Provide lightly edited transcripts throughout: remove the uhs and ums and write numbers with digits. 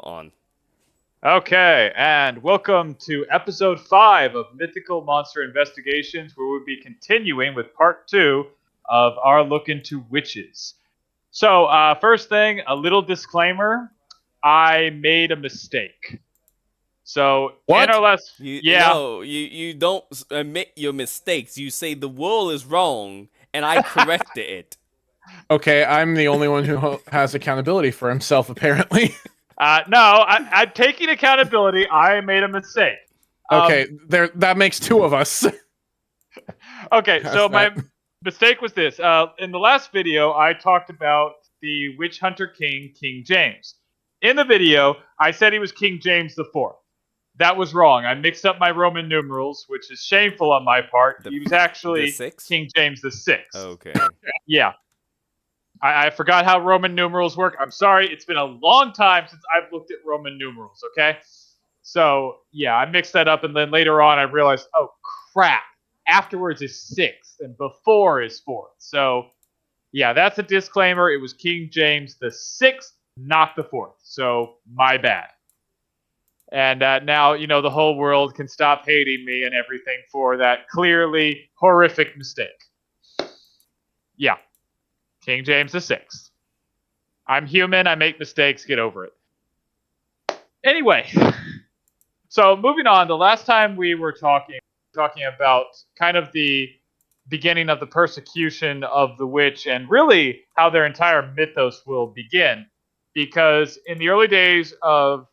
on. Okay, and welcome to episode 5 of Mythical Monster Investigations, where we'll be continuing with part 2 of our look into witches. So, first thing, a little disclaimer. I made a mistake. So, in our What? last. You Yeah, no, you don't admit your mistakes. You say the world is wrong, and I corrected it. Okay, I'm the only one who has accountability for himself, apparently. no, I'm taking accountability. I made a mistake. Okay, Um, there. That makes two of us. Okay, How's so that? my mistake was this. In the last video, I talked about the Witch Hunter King, King James. In the video, I said he was King James the Fourth. That was wrong. I mixed up my Roman numerals, which is shameful on my part. The He was the actually six. King James the Sixth. Okay. Yeah, I forgot how Roman numerals work. I'm sorry. It's been a long time since I've looked at Roman numerals. Okay, so yeah, I mixed that up, and then later on, I realized, oh crap. Afterwards is sixth, and before is fourth. So yeah, that's a disclaimer. It was King James the sixth, not the fourth. So my bad. And now the whole world can stop hating me and everything for that clearly horrific mistake. Yeah, King James the sixth. I'm human. I make mistakes. Get over it. Anyway, so moving on. The last time we were talking about kind of the beginning of the persecution of the witch and really how their entire mythos will begin. Because in the early days of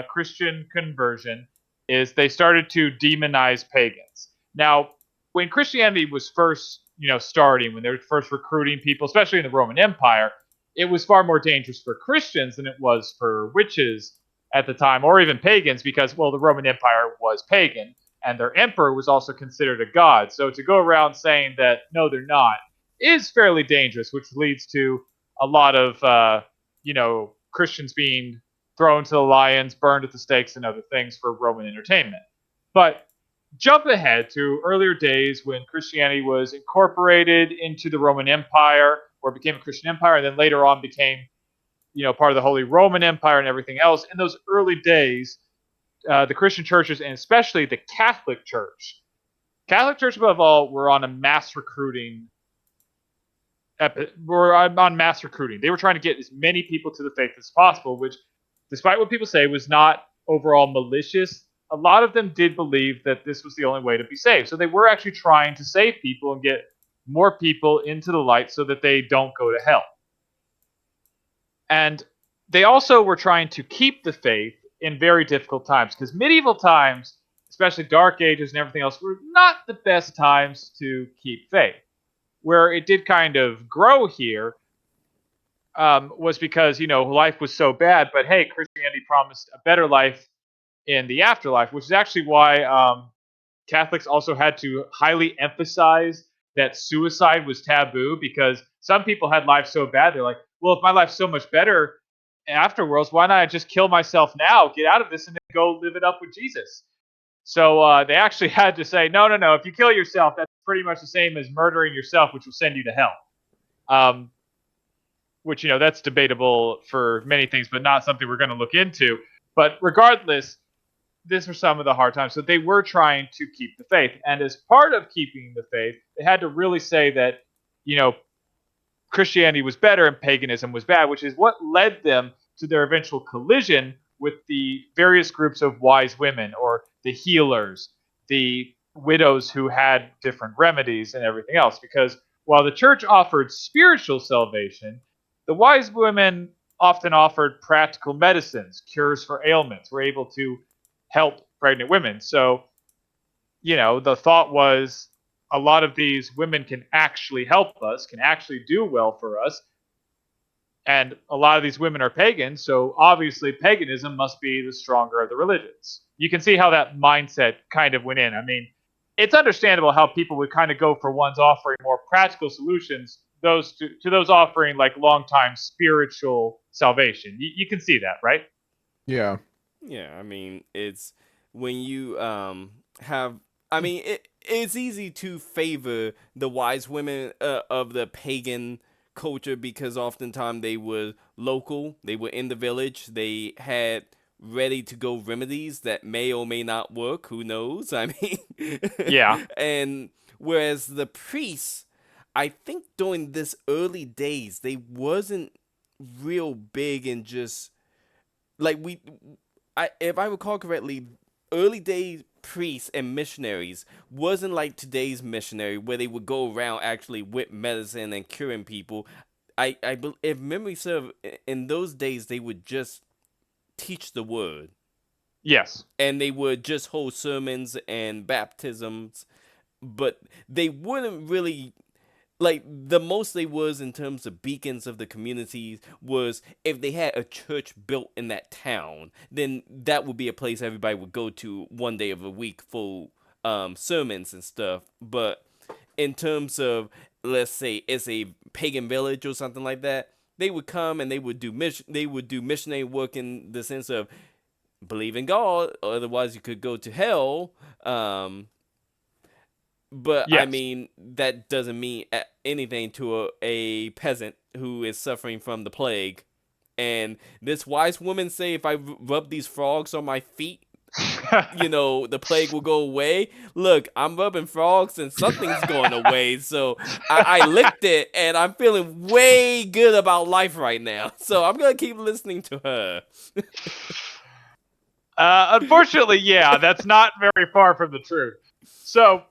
Christian conversion, is they started to demonize pagans. Now, when Christianity was first, starting, when they were first recruiting people, especially in the Roman Empire, it was far more dangerous for Christians than it was for witches at the time, or even pagans, because, well, the Roman Empire was pagan and their emperor was also considered a god. So to go around saying that no, they're not is fairly dangerous, which leads to a lot of Christians being thrown to the lions, burned at the stakes, and other things for Roman entertainment. But jump ahead to earlier days when Christianity was incorporated into the Roman Empire, or became a Christian empire, and then later on became part of the Holy Roman Empire and everything else. In those early days, the Christian churches, and especially the Catholic Church above all, were on a mass recruiting. Were on mass recruiting. They were trying to get as many people to the faith as possible, which, despite what people say, was not overall malicious. A lot of them did believe that this was the only way to be saved. So they were actually trying to save people and get more people into the light so that they don't go to hell. And they also were trying to keep the faith in very difficult times, because medieval times, especially Dark Ages and everything else, were not the best times to keep faith. Where it did kind of grow here was because, life was so bad, but hey, Christianity promised a better life in the afterlife, which is actually why Catholics also had to highly emphasize that suicide was taboo, because some people had lives so bad, they're like, well, if my life's so much better afterwards, why not I just kill myself now, get out of this, and then go live it up with Jesus? So they actually had to say, no, no, no. If you kill yourself, that's pretty much the same as murdering yourself, which will send you to hell. Which, that's debatable for many things, but not something we're going to look into. But regardless, these were some of the hard times. So they were trying to keep the faith. And as part of keeping the faith, they had to really say that, Christianity was better and paganism was bad, which is what led them to their eventual collision with the various groups of wise women, or the healers, the widows who had different remedies and everything else. Because while the church offered spiritual salvation, the wise women often offered practical medicines, cures for ailments, were able to help pregnant women. So, the thought was, a lot of these women can actually help us, can actually do well for us. And a lot of these women are pagans, so obviously paganism must be the stronger of the religions. You can see how that mindset kind of went in. I mean, it's understandable how people would kind of go for ones offering more practical solutions, those to those offering like long time spiritual salvation. You can see that, right? Yeah. Yeah, I mean, it's when you have. I mean, it's easy to favor the wise women of the pagan culture because oftentimes they were local, they were in the village, they had ready to go remedies that may or may not work, who knows? I mean, Yeah. and whereas the priests, I think during this early days, they wasn't real big in just like if I recall correctly, early days priests and missionaries wasn't like today's missionary where they would go around actually with medicine and curing people. If memory serves, in those days they would just teach the word, Yes. and they would just hold sermons and baptisms, but they wouldn't really like the most they was in terms of beacons of the communities was if they had a church built in that town, then that would be a place everybody would go to one day of the week for sermons and stuff. But in terms of, let's say it's a pagan village or something like that, they would come and they would do missionary work in the sense of believe in God, otherwise you could go to hell. But I Yes. mean, that doesn't mean anything to a peasant who is suffering from the plague. And this wise woman say, if I rub these frogs on my feet, the plague will go away. Look, I'm rubbing frogs and something's going away. So I licked it and I'm feeling way good about life right now. So I'm going to keep listening to her. Unfortunately, yeah, that's not very far from the truth. So,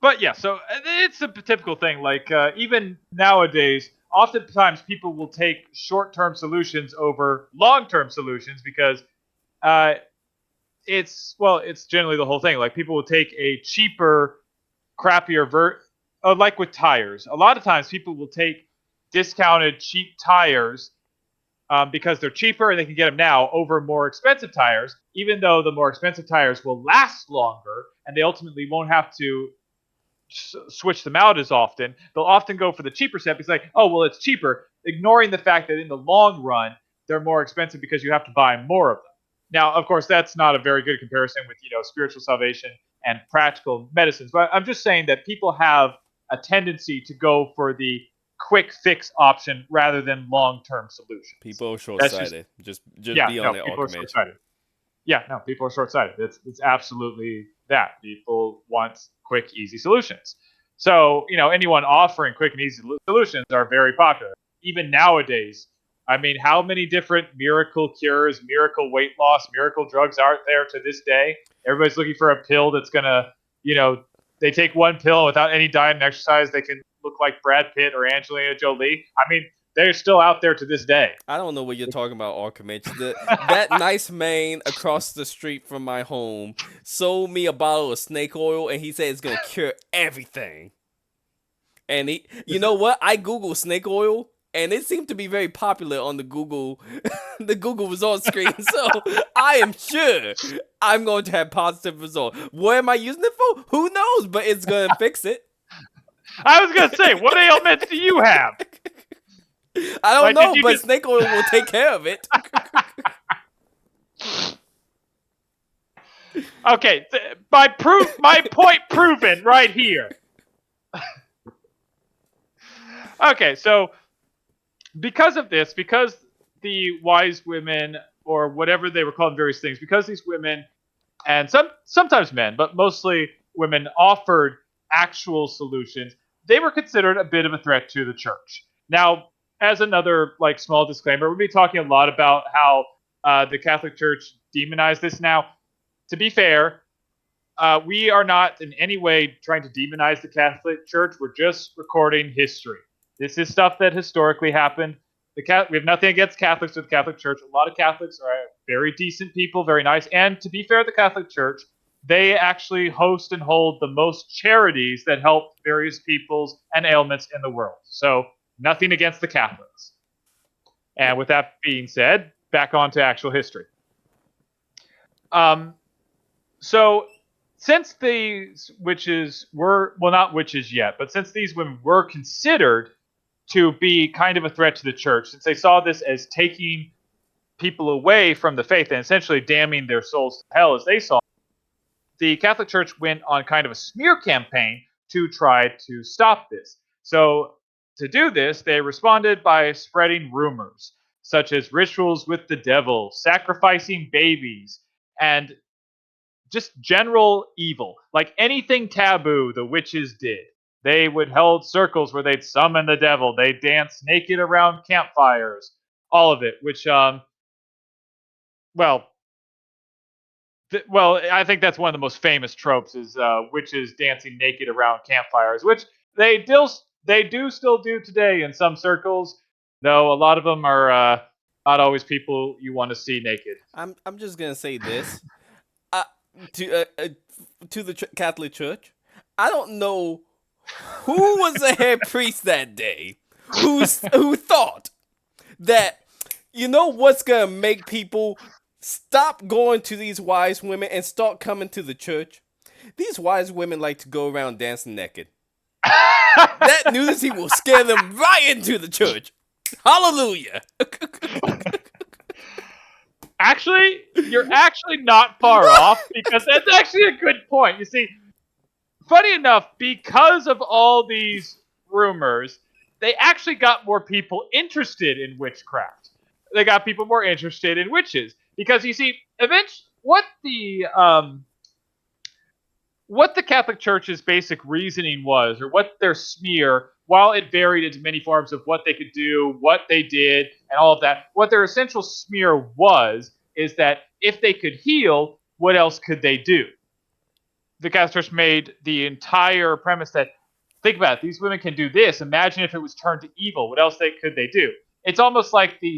but yeah, so it's a typical thing. Like even nowadays, oftentimes people will take short-term solutions over long-term solutions because uh, it's generally the whole thing. Like people will take a cheaper, crappier like with tires. A lot of times people will take discounted cheap tires because they're cheaper and they can get them now over more expensive tires, even though the more expensive tires will last longer and they ultimately won't have to switch them out as often. They'll often go for the cheaper set because, like, oh, well, it's cheaper, ignoring the fact that in the long run, they're more expensive because you have to buy more of them. Now, of course, that's not a very good comparison with, spiritual salvation and practical medicines. But I'm just saying that people have a tendency to go for the quick fix option rather than long-term solutions. People are That's just, short-sighted. Just yeah, be on no, it, people are Archimage. short-sighted. Yeah, no, people are short-sighted. It's absolutely that. People want quick, easy solutions. So, anyone offering quick and easy solutions are very popular. Even nowadays, I mean, how many different miracle cures, miracle weight loss, miracle drugs are there to this day? Everybody's looking for a pill that's gonna, they take one pill without any diet and exercise, they can look like Brad Pitt or Angelina Jolie. I mean, they're still out there to this day. I don't know what you're talking about, Archimage. That nice man across the street from my home sold me a bottle of snake oil, and he said it's gonna cure everything. And you know what? I Googled snake oil, and it seemed to be very popular on the Google, the Google results screen. So I am sure I'm going to have positive results. What am I using it for? Who knows? But it's gonna fix it. I was gonna say, what ailments do you have? I don't Like, did know, you but just snake oil will take care of it. okay? My point proven right here. Okay, so because of this, because the wise women or whatever they were called, various things, because these women and sometimes men, but mostly women offered actual solutions, they were considered a bit of a threat to the church. Now, as another like small disclaimer, we'll be talking a lot about how the Catholic Church demonized this. Now, to be fair, we are not in any way trying to demonize the Catholic Church. We're just recording history. This is stuff that historically happened. We have nothing against Catholics or the Catholic Church. A lot of Catholics are very decent people, very nice. And to be fair, the Catholic Church, they actually host and hold the most charities that help various peoples and ailments in the world. So nothing against the Catholics. And with that being said, back on to actual history. So since these witches were, well, not witches yet, but since these women were considered to be kind of a threat to the church, since they saw this as taking people away from the faith and essentially damning their souls to hell as they saw, the Catholic Church went on kind of a smear campaign to try to stop this. So to do this, they responded by spreading rumors, such as rituals with the devil, sacrificing babies, and just general evil. Like anything taboo, the witches did. They would hold circles where they'd summon the devil. They'd dance naked around campfires. All of it, which, well, well, I think that's one of the most famous tropes is witches dancing naked around campfires, which they do still do today in some circles, though a lot of them are not always people you want to see naked. I'm just gonna say this. Uh, to the Catholic Church, I don't know who was the head priest that day who thought that you know what's gonna make people stop going to these wise women and start coming to the church. These wise women like to go around dancing naked. That nudity will scare them right into the church. Hallelujah. Actually, you're actually not far off because that's actually a good point. You see, funny enough, because of all these rumors, they actually got more people interested in witchcraft. They got people more interested in witches because you see, eventually, what the Catholic Church's basic reasoning was, or what their smear, while it varied into many forms of what they could do, what they did, and all of that, what their essential smear was, is that if they could heal, what else could they do? The Catholic Church made the entire premise that, think about it, these women can do this. Imagine if it was turned to evil. What else could they do? It's almost like the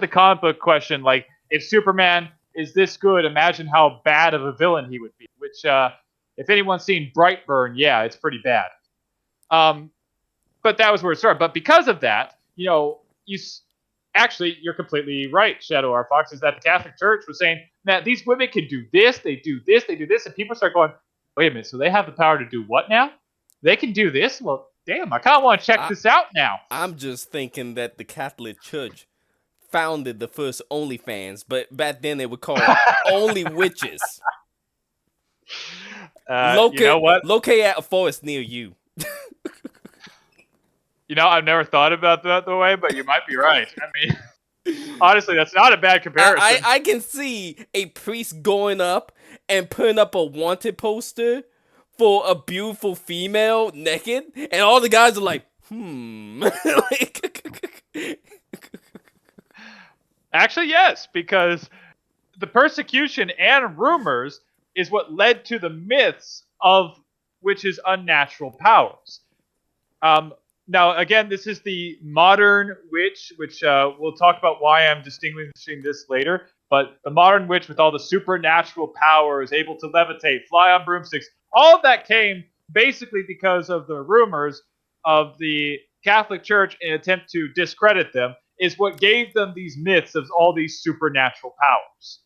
comic book question, like, if Superman is this good, imagine how bad of a villain he would be. Which, if anyone's seen Brightburn, yeah, it's pretty bad. But that was where it started. But because of that, actually, you're completely right, Shadow R. Fox, is that the Catholic Church was saying that these women can do this, they do this, they do this, and people start going, wait a minute, so they have the power to do what now? They can do this? Well, damn, I kind of want to check this out now. I'm just thinking that the Catholic Church founded the first OnlyFans, but back then they were called Only Witches. You know what? Locate at a forest near you. I've never thought about that the way, but you might be right. I mean, honestly, that's not a bad comparison. I can see a priest going up and putting up a wanted poster for a beautiful female naked, and all the guys are like, Actually, yes, because the persecution and rumors is what led to the myths of witches' unnatural powers. Now, again, this is the modern witch, which we'll talk about why I'm distinguishing this later. But the modern witch with all the supernatural powers, able to levitate, fly on broomsticks, all of that came basically because of the rumors of the Catholic Church in an attempt to discredit them, is what gave them these myths of all these supernatural powers.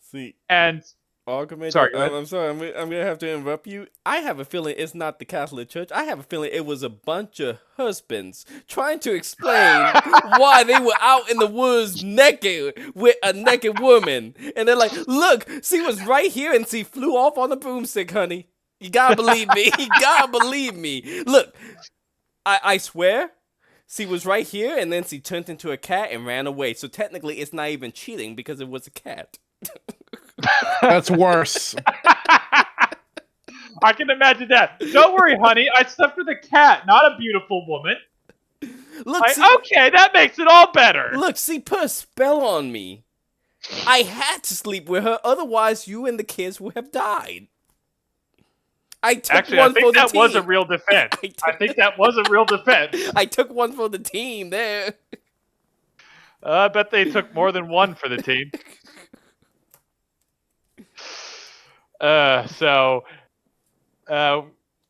See, and sorry, I'm sorry. I'm gonna have to interrupt you. I have a feeling it's not the Catholic Church. I have a feeling it was a bunch of husbands trying to explain why they were out in the woods naked with a naked woman, and they're like, "Look, she was right here, and she flew off on the broomstick, honey. You gotta believe me. You gotta believe me. Look, I swear." She was right here, and then she turned into a cat and ran away. So technically, it's not even cheating because it was a cat. That's worse. I can imagine that. Don't worry, honey. I slept with a cat, not a beautiful woman. Look, okay, that makes it all better. Look, she put a spell on me. I had to sleep with her, otherwise you and the kids would have died. I think that was a real defense. I think that was a real defense. I took one for the team there. I bet they took more than one for the team.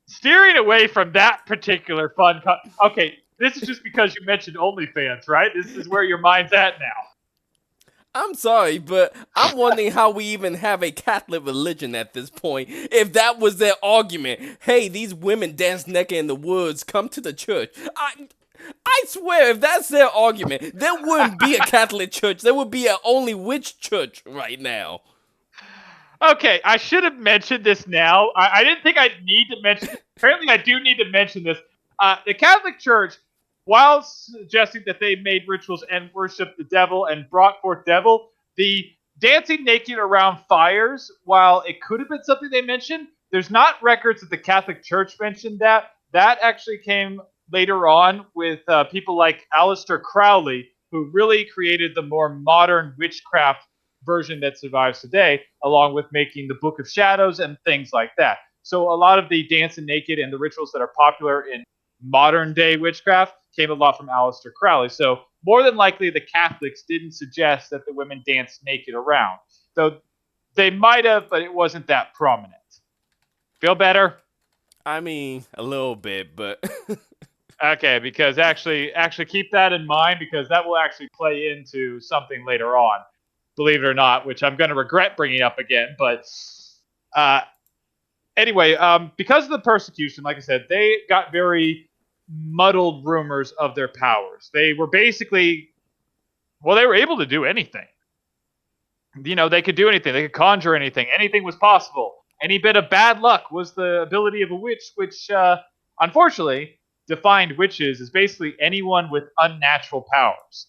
Steering away from that particular fun... okay, this is just because you mentioned OnlyFans, right? This is where your mind's at now. I'm sorry, but I'm wondering how we even have a Catholic religion at this point. If that was their argument, hey, these women dance naked in the woods, come to the church. I swear, if that's their argument, there wouldn't be a Catholic church. There would be an only witch church right now. Okay, I should have mentioned this now. I didn't think I'd need to mention... Apparently, I do need to mention this. The Catholic Church, while suggesting that they made rituals and worshiped the devil and brought forth devil, the dancing naked around fires, while it could have been something they mentioned, there's not records that the Catholic Church mentioned that. That actually came later on with people like Aleister Crowley, who really created the more modern witchcraft version that survives today, along with making the Book of Shadows and things like that. So a lot of the dancing naked and the rituals that are popular in modern day witchcraft came a lot from Aleister Crowley. So more than likely, the Catholics didn't suggest that the women danced naked around. Though they might have, but it wasn't that prominent. Feel better? I mean, a little bit, but Okay, because actually keep that in mind because that will actually play into something later on, believe it or not, which I'm going to regret bringing up again. But uh, anyway, because of the persecution, like I said, they got very muddled rumors of their powers. They were basically, well, they were able to do anything. They could do anything. They could conjure anything. Anything was possible. Any bit of bad luck was the ability of a witch, which, unfortunately, defined witches as basically anyone with unnatural powers.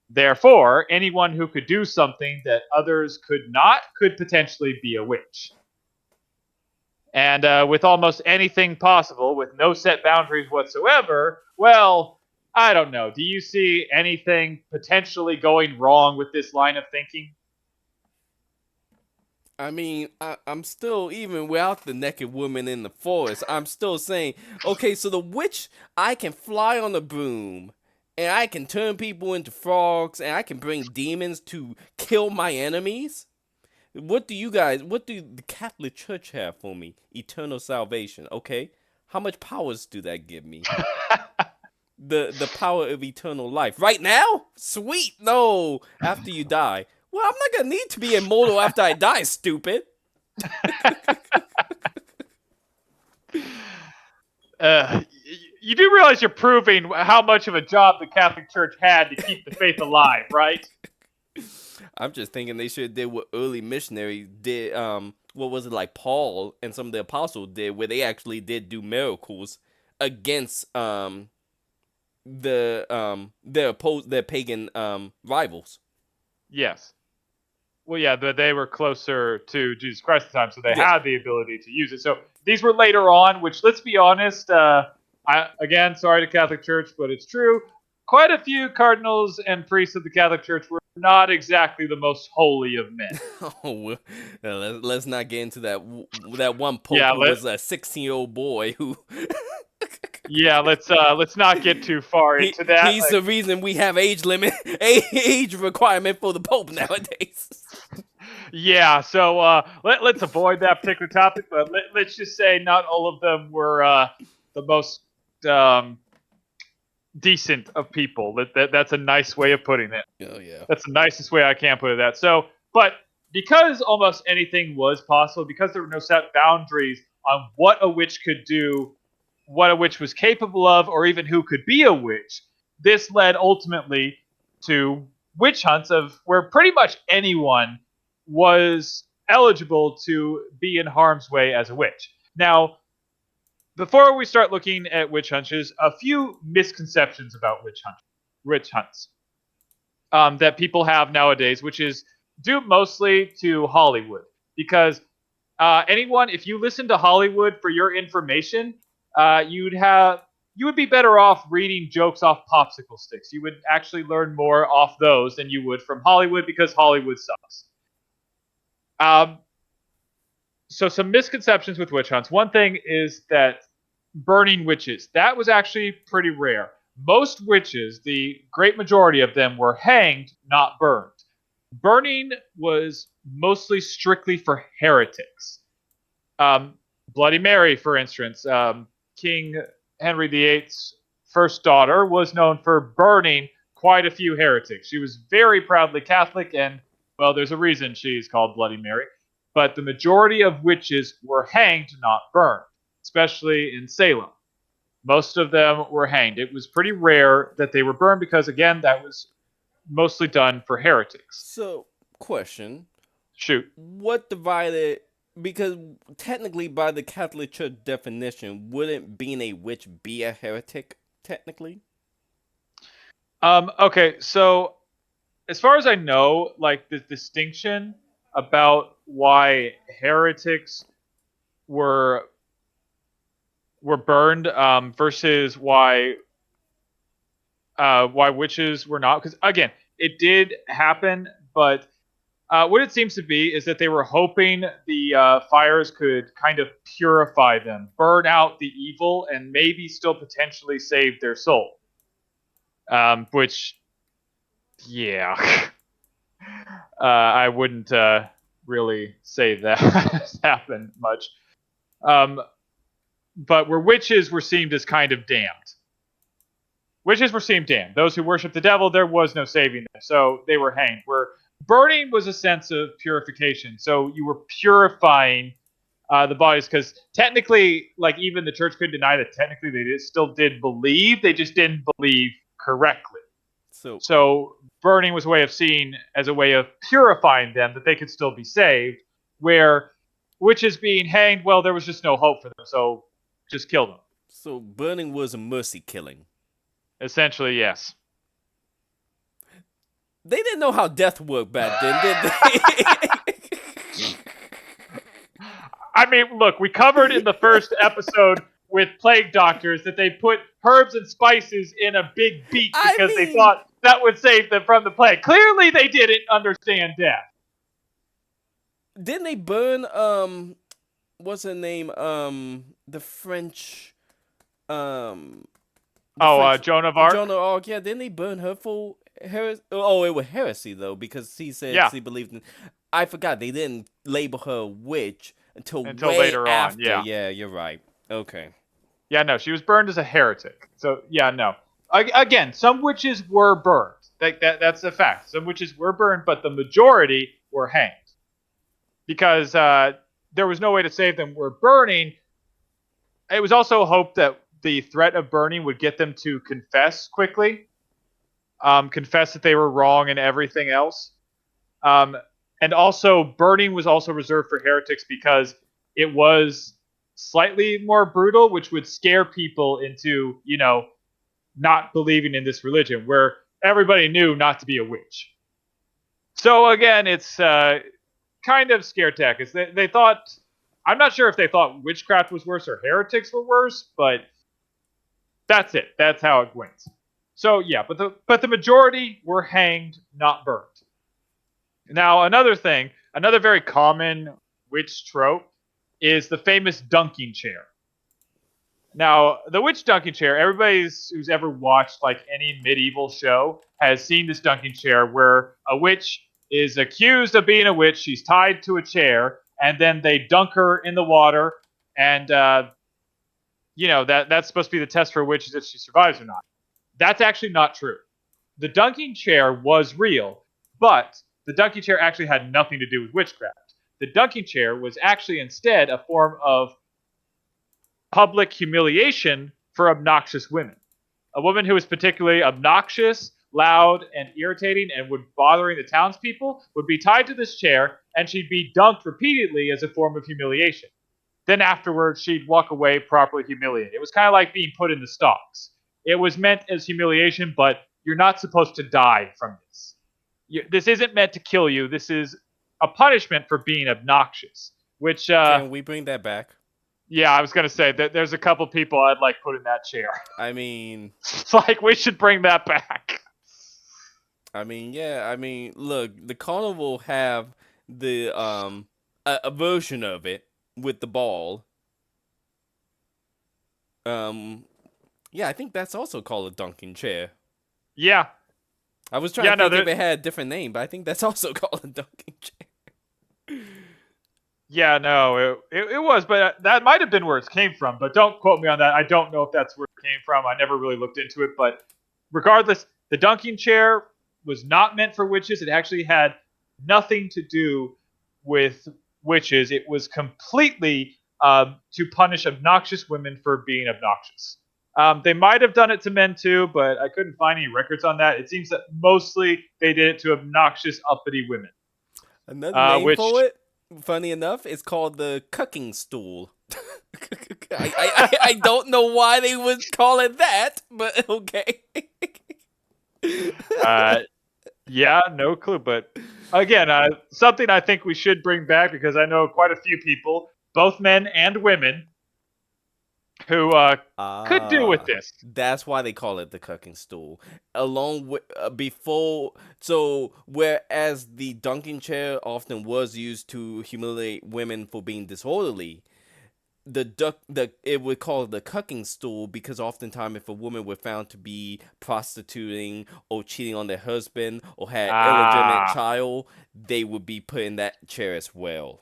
Therefore, anyone who could do something that others could not could potentially be a witch. And with almost anything possible, with no set boundaries whatsoever, well, I don't know. Do you see anything potentially going wrong with this line of thinking? I mean, I'm still, even without the naked woman in the forest, I'm still saying, okay, so the witch, I can fly on a broom, and I can turn people into frogs, and I can bring demons to kill my enemies? What do the Catholic Church have for me? Eternal salvation, okay? How much powers do that give me? The power of eternal life. Right now? Sweet, no, after you die. Well, I'm not gonna need to be immortal after I die, stupid. You do realize you're proving how much of a job the Catholic Church had to keep the faith alive, right? I'm just thinking they should have did what early missionaries did. What was it, like Paul and some of the apostles did, where they actually did do miracles against their pagan rivals. Yes. Well, yeah, but they were closer to Jesus Christ at the time, so they Yeah. had the ability to use it. So these were later on, which, let's be honest, again, sorry to Catholic Church, but it's true. Quite a few cardinals and priests of the Catholic Church were not exactly the most holy of men. Oh, let's not get into that one pope Yeah, who was a 16-year-old boy who let's not get too far into that. he's the reason we have age limit age requirement for the pope nowadays. Yeah, so let's avoid that particular topic, but let's just say not all of them were the most decent of people. That's a nice way of putting it. Oh yeah. That's the nicest way I can put it. That so, but because almost anything was possible, because there were no set boundaries on what a witch could do, what a witch was capable of, or even who could be a witch, this led ultimately to witch hunts of where pretty much anyone was eligible to be in harm's way as a witch. Now, before we start looking at witch hunts, a few misconceptions about witch hunts that people have nowadays, which is due mostly to Hollywood. Because anyone, if you listen to Hollywood for your information, you would be better off reading jokes off popsicle sticks. You would actually learn more off those than you would from Hollywood because Hollywood sucks. Um, so some misconceptions with witch hunts. One thing is that burning witches, that was actually pretty rare. Most witches, the great majority of them, were hanged, not burned. Burning was mostly strictly for heretics. Bloody Mary, for instance, King Henry VIII's first daughter was known for burning quite a few heretics. She was very proudly Catholic, and, well, there's a reason she's called Bloody Mary. But the majority of witches were hanged, not burned, especially in Salem. Most of them were hanged. It was pretty rare that they were burned because, again, that was mostly done for heretics. So, question: Shoot. What divided Because technically, by the Catholic Church definition, wouldn't being a witch be a heretic? Technically, Okay, so as far as I know, like the distinction about why heretics were burned versus why witches were not, because again, it did happen, but what it seems to be is that they were hoping the fires could kind of purify them, burn out the evil, and maybe still potentially save their soul. Which, yeah, I wouldn't really say that has happened much. Um, but where witches were seemed as kind of damned. Witches were seemed damned. Those who worshiped the devil, there was no saving them, so they were hanged. Where burning was a sense of purification, so you were purifying the bodies, because technically, like even the church could deny that technically they still did believe, they just didn't believe correctly. so So burning was a way of seeing as a way of purifying them that they could still be saved. Where witches being hanged, well, there was just no hope for them, so just kill them. so burning was a mercy killing. Essentially, yes. They didn't know how death worked back then, did they? I mean, look, we covered in the first episode with plague doctors that they put herbs and spices in a big beak because they thought that would save them from the plague. Clearly, they didn't understand death. Didn't they burn what's her name? The French Joan of Arc? Joan of Arc, yeah, didn't they burn her for heresy? Oh, it was heresy though, because he said Yeah. she believed in. I forgot they didn't label her a witch until way later on, after. yeah. Yeah, you're right. Okay. Yeah, no, she was burned as a heretic. So, yeah, no. Again, some witches were burned. That's a fact. Some witches were burned, but the majority were hanged. Because there was no way to save them. Were burning. It was also hoped that the threat of burning would get them to confess quickly. Confess that they were wrong and everything else. And also, burning was also reserved for heretics because it was slightly more brutal, which would scare people into, not believing in this religion, where everybody knew not to be a witch. So again, it's kind of scare tactics. They thought, I'm not sure if they thought witchcraft was worse or heretics were worse, but that's it. That's how it went. So yeah, but the majority were hanged, not burned. Now another very common witch trope is the famous dunking chair. Now, the witch dunking chair, everybody who's ever watched like any medieval show has seen this dunking chair where a witch is accused of being a witch. She's tied to a chair, and then they dunk her in the water, and that's supposed to be the test for a witch, is if she survives or not. That's actually not true. The dunking chair was real, but the dunking chair actually had nothing to do with witchcraft. The dunking chair was actually instead a form of public humiliation for obnoxious women. A woman who was particularly obnoxious, loud, and irritating and would bothering the townspeople would be tied to this chair, and she'd be dunked repeatedly as a form of humiliation. Then afterwards, she'd walk away properly humiliated. It was kind of like being put in the stocks. It was meant as humiliation, but you're not supposed to die from this. This isn't meant to kill you. This is a punishment for being obnoxious. Which Can we bring that back? Yeah, I was gonna say that there's a couple people I'd like put in that chair. I mean, It's like we should bring that back. yeah. Look, the carnival have the a version of it with the ball. Yeah, I think that's also called a dunking chair. Yeah. I was trying to think if it had a different name, but I think that's also called a dunking chair. Yeah, no, it was, but that might have been where it came from. But don't quote me on that. I don't know if that's where it came from. I never really looked into it. But regardless, the dunking chair was not meant for witches. It actually had nothing to do with witches. It was completely to punish obnoxious women for being obnoxious. They might have done it to men too, but I couldn't find any records on that. It seems that mostly they did it to obnoxious, uppity women. Another name for it? funny enough, it's called the cucking stool. I don't know why they would call it that, but okay. Uh, yeah, no clue. But again, something I think we should bring back because I know quite a few people, both men and women, who could do with Ah, this. that's why they call it the cucking stool. Along with before, so whereas the dunking chair often was used to humiliate women for being disorderly, the it would call it the cucking stool because oftentimes if a woman were found to be prostituting or cheating on their husband or had illegitimate Ah. child, they would be put in that chair as well.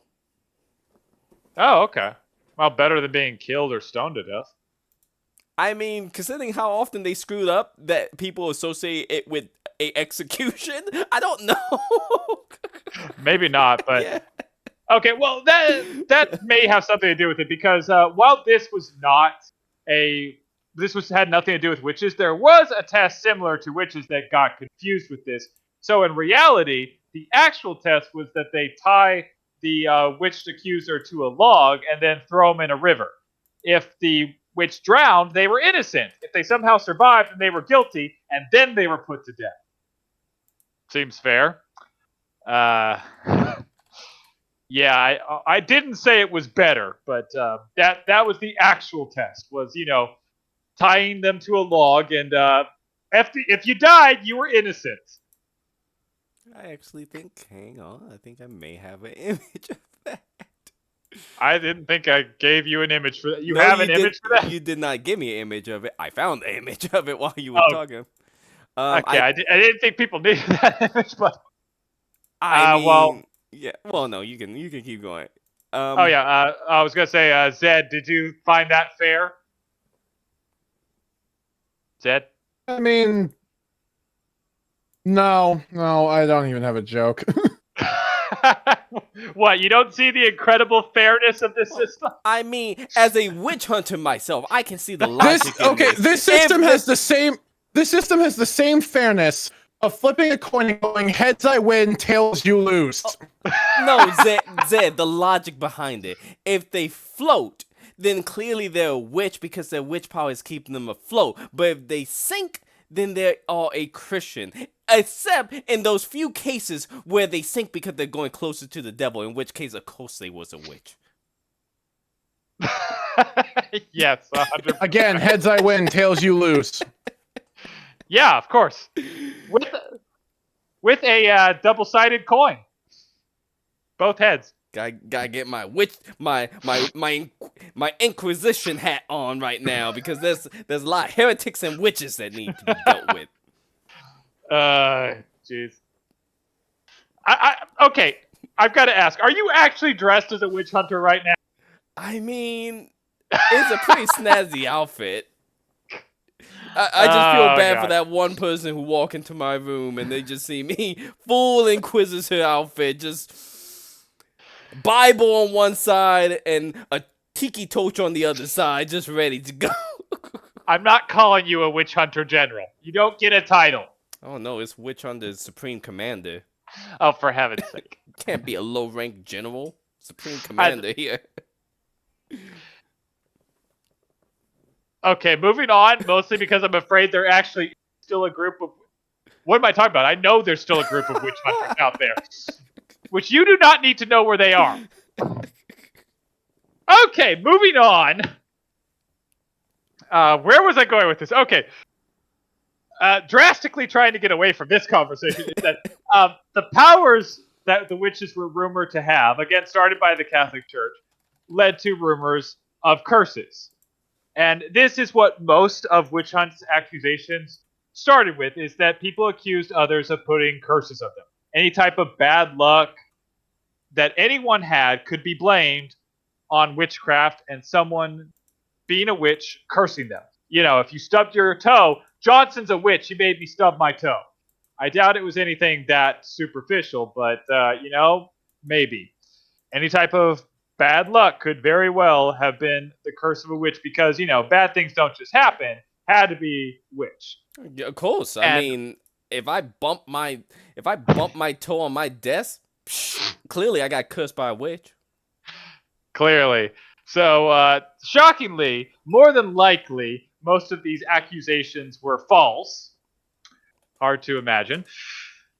Oh, okay. Well, better than being killed or stoned to death. I mean, considering how often they screwed up that people associate it with a execution, I don't know. Maybe not, but Yeah. okay. Well, that may have something to do with it because while this was not a this was had nothing to do with witches, there was a test similar to witches that got confused with this. So in reality, the actual test was that they tie the witch accuser to a log and then throw them in a river. If the witch drowned, they were innocent. If they somehow survived, then they were guilty, and then they were put to death. Seems fair. Uh, yeah, I didn't say it was better, but that was the actual test. Was tying them to a log, and if you died, you were innocent. I actually think, hang on, I think I may have an image of that. I didn't think I gave you an image for that. You No, have an image for that? You did not give me an image of it. I found the image of it while you were Oh, talking. okay. I didn't think people needed that image, but I well, mean, yeah. Well, no, you can keep going. oh yeah. I was gonna say, Zed, did you find that fair? Zed? I mean, no, I don't even have a joke. What? You don't see the incredible fairness of this Well, system? I mean, as a witch hunter myself, I can see the logic in this. This system has the same. This system has the same fairness of flipping a coin and going heads I win, tails you lose. No, Zed, the logic behind it. If they float, then clearly they're a witch because their witch power is keeping them afloat. But if they sink, then they are a Christian. Except in those few cases where they sink because they're going closer to the devil, in which case, of course, they was a witch. Yes, 100%. Again, heads I win, tails you lose. Yeah, of course. With a double-sided coin, both heads. Gotta get my witch, my Inquisition hat on right now because there's a lot of heretics and witches that need to be dealt with. Jeez. Okay. I've got to ask: are you actually dressed as a witch hunter right now? I mean, it's a pretty snazzy outfit. I just feel bad for that one person who walk into my room and they just see me full Inquisitor outfit, just Bible on one side and a tiki torch on the other side, just ready to go. I'm not calling you a witch hunter general. You don't get a title. Oh no, it's Witch Hunter's Supreme Commander. Oh, for heaven's sake. Can't be a low-ranked general. Supreme Commander here. Okay, moving on, mostly because I'm afraid they're actually still a group of... What am I talking about? I know there's still a group of witch hunters out there. Which you do not need to know where they are. Okay, moving on. Where was I going with this? Okay. Drastically trying to get away from this conversation is that the powers that the witches were rumored to have, again started by the Catholic Church, led to rumors of curses. And this is what most of witch hunts accusations started with, is that people accused others of putting curses on them. Any type of bad luck that anyone had could be blamed on witchcraft and someone being a witch cursing them. You know, if you stubbed your toe, Johnson's a witch, he made me stub my toe. I doubt it was anything that superficial, but, maybe. Any type of bad luck could very well have been the curse of a witch because, bad things don't just happen. Had to be witch. Yeah, of course. I mean, if I bump my toe on my desk, Clearly, I got cursed by a witch. Clearly. So, shockingly, more than likely, most of these accusations were false. Hard to imagine.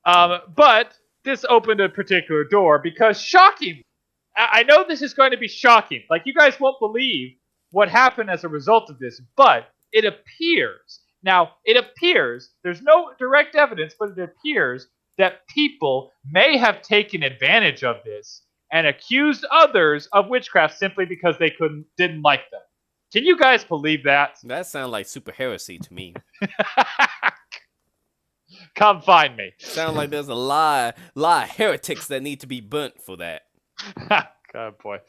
But this opened a particular door because shocking. I know this is going to be shocking. Like, you guys won't believe what happened as a result of this, but it appears. Now, it appears, there's no direct evidence, but it appears that people may have taken advantage of this and accused others of witchcraft simply because they didn't like them. Can you guys believe that? That sounds like super heresy to me. Come find me. Sound like there's a lot of heretics that need to be burnt for that. God, boy.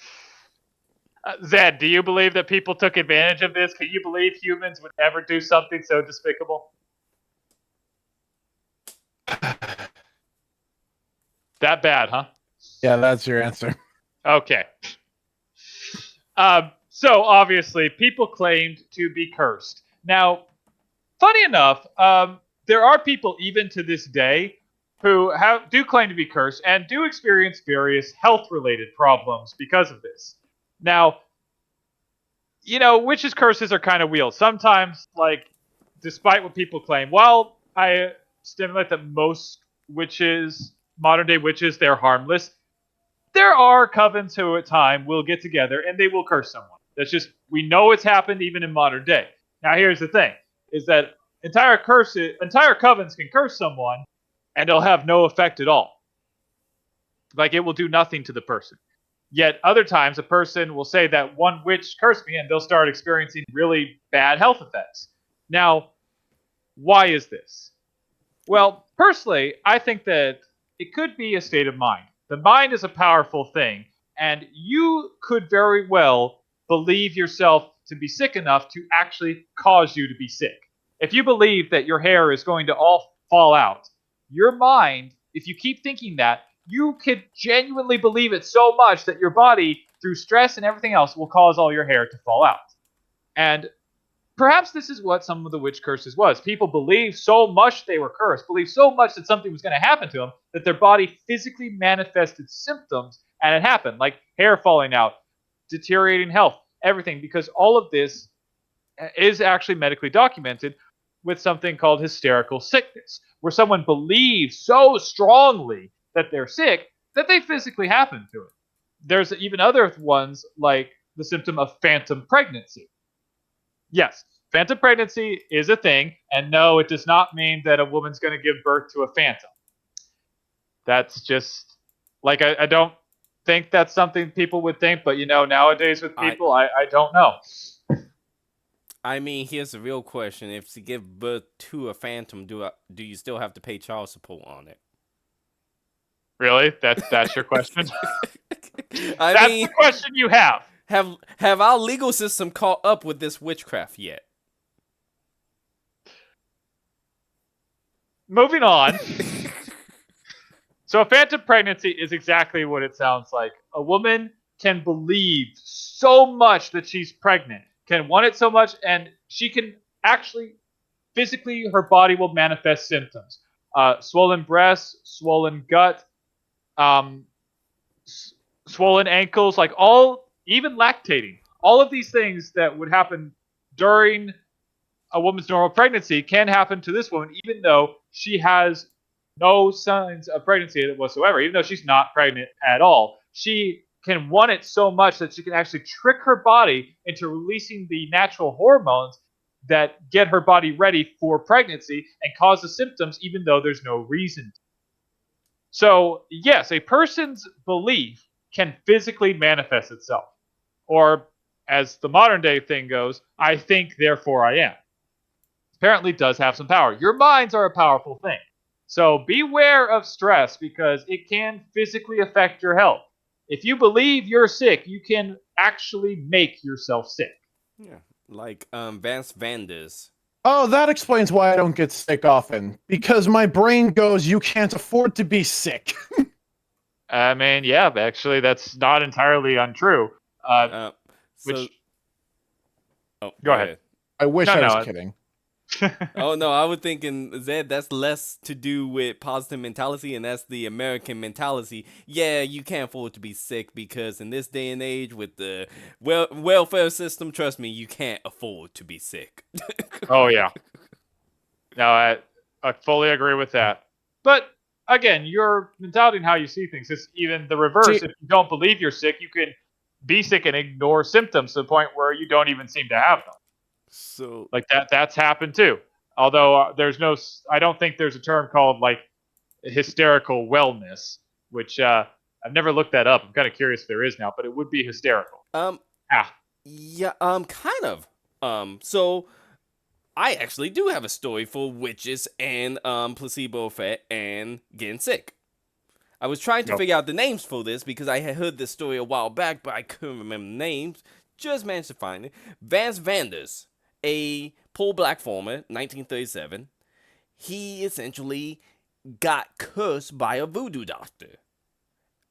Zed, do you believe that people took advantage of this? Can you believe humans would ever do something so despicable? That bad, huh? Yeah, that's your answer. Okay. So, obviously, people claimed to be cursed. Now, funny enough, there are people even to this day who do claim to be cursed and do experience various health-related problems because of this. Now, witches' curses are kind of weird. Sometimes, like, despite what people claim, while I stimulate that most witches, modern-day witches, they're harmless, there are covens who at time will get together and they will curse someone. That's just, we know it's happened even in modern day. Now, here's the thing, is that entire covens can curse someone and it'll have no effect at all. Like, it will do nothing to the person. Yet other times, a person will say that one witch cursed me, and they'll start experiencing really bad health effects. Now, why is this? Well, personally, I think that it could be a state of mind. The mind is a powerful thing, and you could very well believe yourself to be sick enough to actually cause you to be sick. If you believe that your hair is going to all fall out, your mind, if you keep thinking that, you could genuinely believe it so much that your body, through stress and everything else, will cause all your hair to fall out. And perhaps this is what some of the witch curses was. People believed so much they were cursed, believed so much that something was going to happen to them, that their body physically manifested symptoms, and it happened, like hair falling out, deteriorating health, everything, because all of this is actually medically documented with something called hysterical sickness, where someone believes so strongly that they're sick that they physically happen to it. There's even other ones like the symptom of phantom pregnancy. Yes, phantom pregnancy is a thing, and no, it does not mean that a woman's going to give birth to a phantom. That's just, like, I don't think that's something people would think, but nowadays with people, I don't know. I mean, here's the real question: if to give birth to a phantom, do you still have to pay child support on it? Really? That's your question? I mean, the question you have. Have our legal system caught up with this witchcraft yet? Moving on. So a phantom pregnancy is exactly what it sounds like. A woman can believe so much that she's pregnant, can want it so much, and she can actually, physically, her body will manifest symptoms. Swollen breasts, swollen gut, swollen ankles, even lactating. All of these things that would happen during a woman's normal pregnancy can happen to this woman, even though she has no signs of pregnancy whatsoever. Even though she's not pregnant at all, she can want it so much that she can actually trick her body into releasing the natural hormones that get her body ready for pregnancy and cause the symptoms, even though there's no reason. So, yes, a person's belief can physically manifest itself. Or, as the modern day thing goes, I think, therefore I am. Apparently does have some power. Your minds are a powerful thing. So beware of stress because it can physically affect your health. If you believe you're sick, you can actually make yourself sick. Yeah, like Vance Vanders. Oh, that explains why I don't get sick often. Because my brain goes, you can't afford to be sick. I mean, yeah, actually, that's not entirely untrue. So, Which oh, go ahead. I wish No, I was no. kidding. Oh no, I was thinking Zed. That's less to do with positive mentality, and that's the American mentality. Yeah, you can't afford to be sick because in this day and age with the welfare system, trust me, you can't afford to be sick. Oh yeah. No, I fully agree with that. But again, your mentality and how you see things is even the reverse. See, If you don't believe you're sick, you can be sick and ignore symptoms to the point where you don't even seem to have them. So Like that's happened too. Although there's no, I don't think there's a term called like hysterical wellness, which I've never looked that up. I'm kind of curious if there is now, but it would be hysterical. um Ah, yeah kind of so I actually do have a story for witches and placebo effect and getting sick. I was trying to no. figure out the names for this because I had heard this story a while back, but I couldn't remember the names. Just managed to find it. Vance Vanders, a poor black farmer, 1937. He essentially got cursed by a voodoo doctor,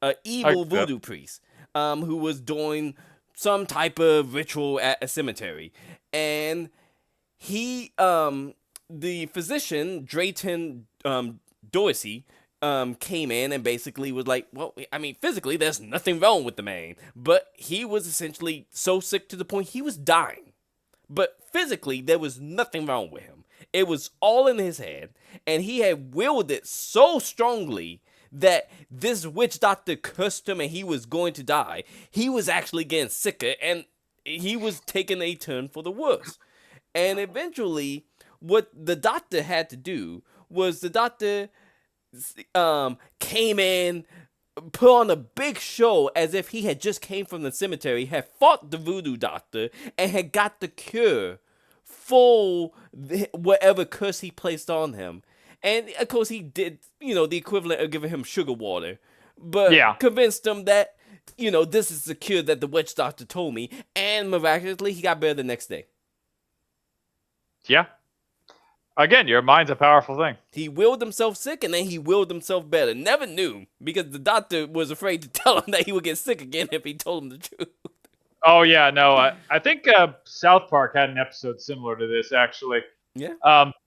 an evil Okay. voodoo priest, who was doing some type of ritual at a cemetery, and he the physician Drayton Dorsey came in and basically was like, well, I mean, physically there's nothing wrong with the man, but he was essentially so sick to the point he was dying. But physically there was nothing wrong with him. It was all in his head, and he had willed it so strongly that this witch doctor cursed him and he was going to die. He was actually getting sicker and he was taking a turn for the worse. And eventually, what the doctor had to do was the doctor came in, put on a big show as if he had just came from the cemetery, had fought the voodoo doctor, and had got the cure for whatever curse he placed on him. And of course, he did, the equivalent of giving him sugar water, but Yeah. convinced him that, this is the cure that the witch doctor told me. And miraculously, he got better the next day. Yeah. Again, your mind's a powerful thing. He willed himself sick and then he willed himself better. Never knew because the doctor was afraid to tell him that he would get sick again if he told him the truth. Oh yeah, no, I think South Park had an episode similar to this actually. Yeah,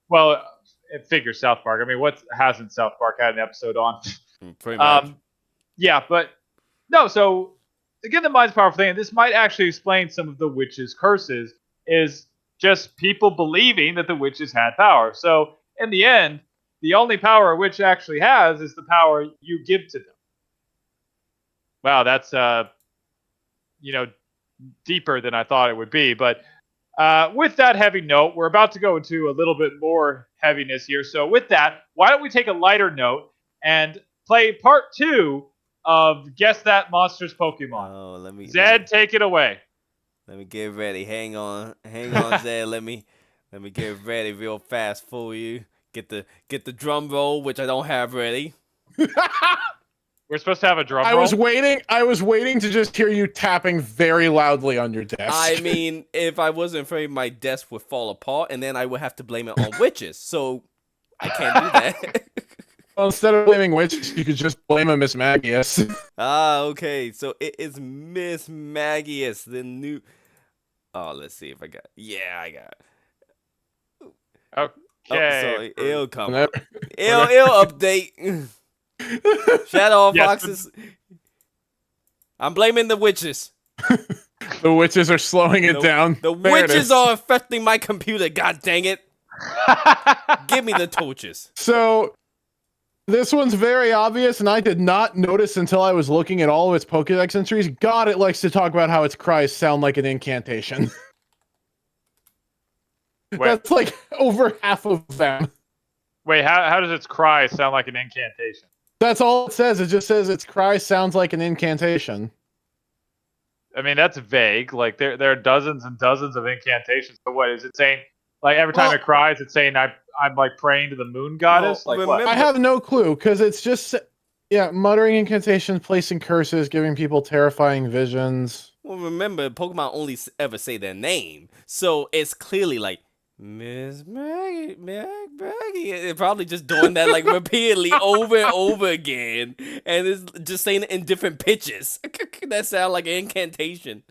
Well, it figures South Park. I mean, what hasn't South Park had an episode on? pretty much. Yeah, but no. So again, the mind's a powerful thing, and this might actually explain some of the witches' curses. Is just people believing that the witches had power. So in the end, the only power a witch actually has is the power you give to them. Wow, that's you know deeper than I thought it would be. But with that heavy note, we're about to go into a little bit more heaviness here. So with that, why don't we take a lighter note and play part 2 of Guess That Monster's Pokemon? Oh, Zed, take it away. let me get ready. Hang on, Zed. Let me get ready real fast for you. Get the drum roll, which I don't have ready. We're supposed to have a drum I roll. was waiting to just hear you tapping very loudly on your desk. I mean, if I wasn't afraid my desk would fall apart, and then I would have to blame it on witches. So I can't do that. Well, instead of blaming witches, you could just blame a Miss Magius. Okay. So it is Miss Magius, the new. Oh, let's see if I got. Yeah, I got it. Okay. Oh, sorry. It'll come. Whenever- It'll update. Shadow Yes, Foxes. I'm blaming the witches. The witches are slowing it down. The There it witches is. are affecting my computer. God dang it. Give me the torches. So, this one's very obvious, and I did not notice until I was looking at all of its Pokédex entries. God, it likes to talk about how its cries sound like an incantation. Wait, That's like over half of them. wait, how does its cry sound like an incantation? That's all it says. It just says its cry sounds like an incantation. I mean, that's vague. Like there are dozens and dozens of incantations. So what is it saying? Like every time Well- it cries, it's saying I'm like praying to the moon goddess. Well, Like what? remember- I have no clue, because it's just, muttering incantations, placing curses, giving people terrifying visions. Well, remember, Pokemon only ever say their name. So it's clearly like, Miss Maggie. It's probably just doing that like repeatedly over and over again. And it's just saying it in different pitches. That sound like an incantation.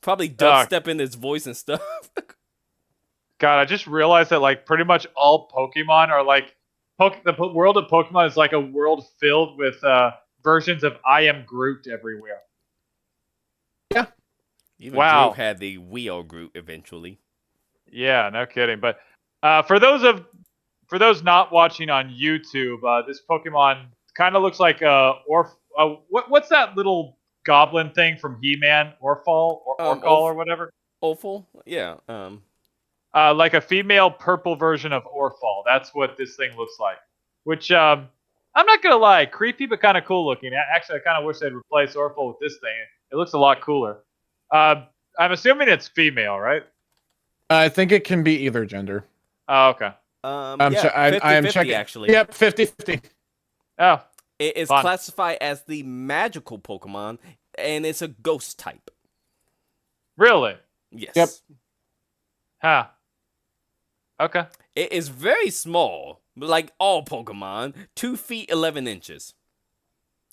Probably dubstep in its voice and stuff. God, I just realized that like pretty much all Pokemon are like world of Pokemon is like a world filled with versions of I am Groot everywhere. Yeah. Even Groot Wow. had the We Are Groot eventually. Yeah, no kidding. But for those not watching on YouTube, this Pokemon kind of looks like what's that little goblin thing from He-Man, Orfall or Orcall or whatever? Awful? Yeah. Like a female purple version of Orfall. That's what this thing looks like. Which I'm not gonna lie, creepy but kind of cool looking. Actually, I kind of wish they'd replace Orfall with this thing. It looks a lot cooler. I'm assuming it's female, right? I think it can be either gender. Oh, okay. Yeah, I am 50-50 checking. actually. Yep, 50-50. Oh, It is fun. classified as the magical Pokemon, and it's a ghost type. Really? Yes. Yep. Huh. Okay. It is very small, like all Pokemon, 2 feet 11 inches.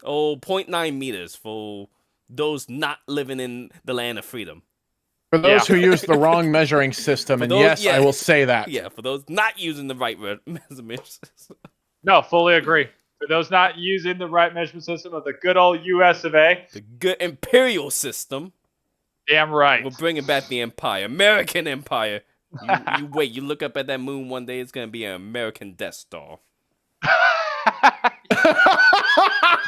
Oh, 0.9 meters for those not living in the land of freedom. For those Yeah. who use the wrong measuring system, For and those- yes, yeah. I will say that. Yeah, for those not using the right measurement system. No, fully agree. For those not using the right measurement system of the good old US of A, The good imperial system. damn right. We're bringing back the empire. American empire. You wait, you look up at that moon one day, it's going to be an American Death Star.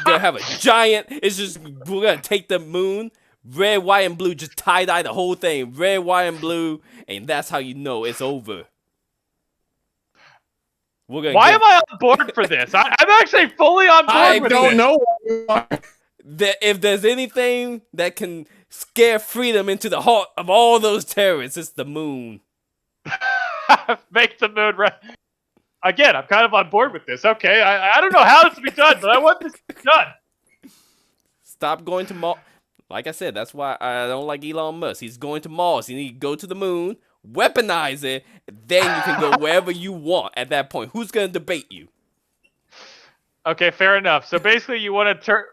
Gonna have a giant. It's just we're gonna take the moon, red, white, and blue, just tie dye the whole thing, red, white, and blue, and that's how you know it's over. We're gonna. Why am I on board for this? I'm actually fully on board I with don't this. know. That if there's anything that can scare freedom into the heart of all those terrorists, it's the moon. Make the moon red. Again, I'm kind of on board with this. Okay, I don't know how this will be done, but I want this done. Stop going to Mars. Like I said, that's why I don't like Elon Musk. He's going to Mars. You need to go to the moon, weaponize it, then you can go wherever you want at that point. Who's gonna debate you? Okay, fair enough. So basically, you want to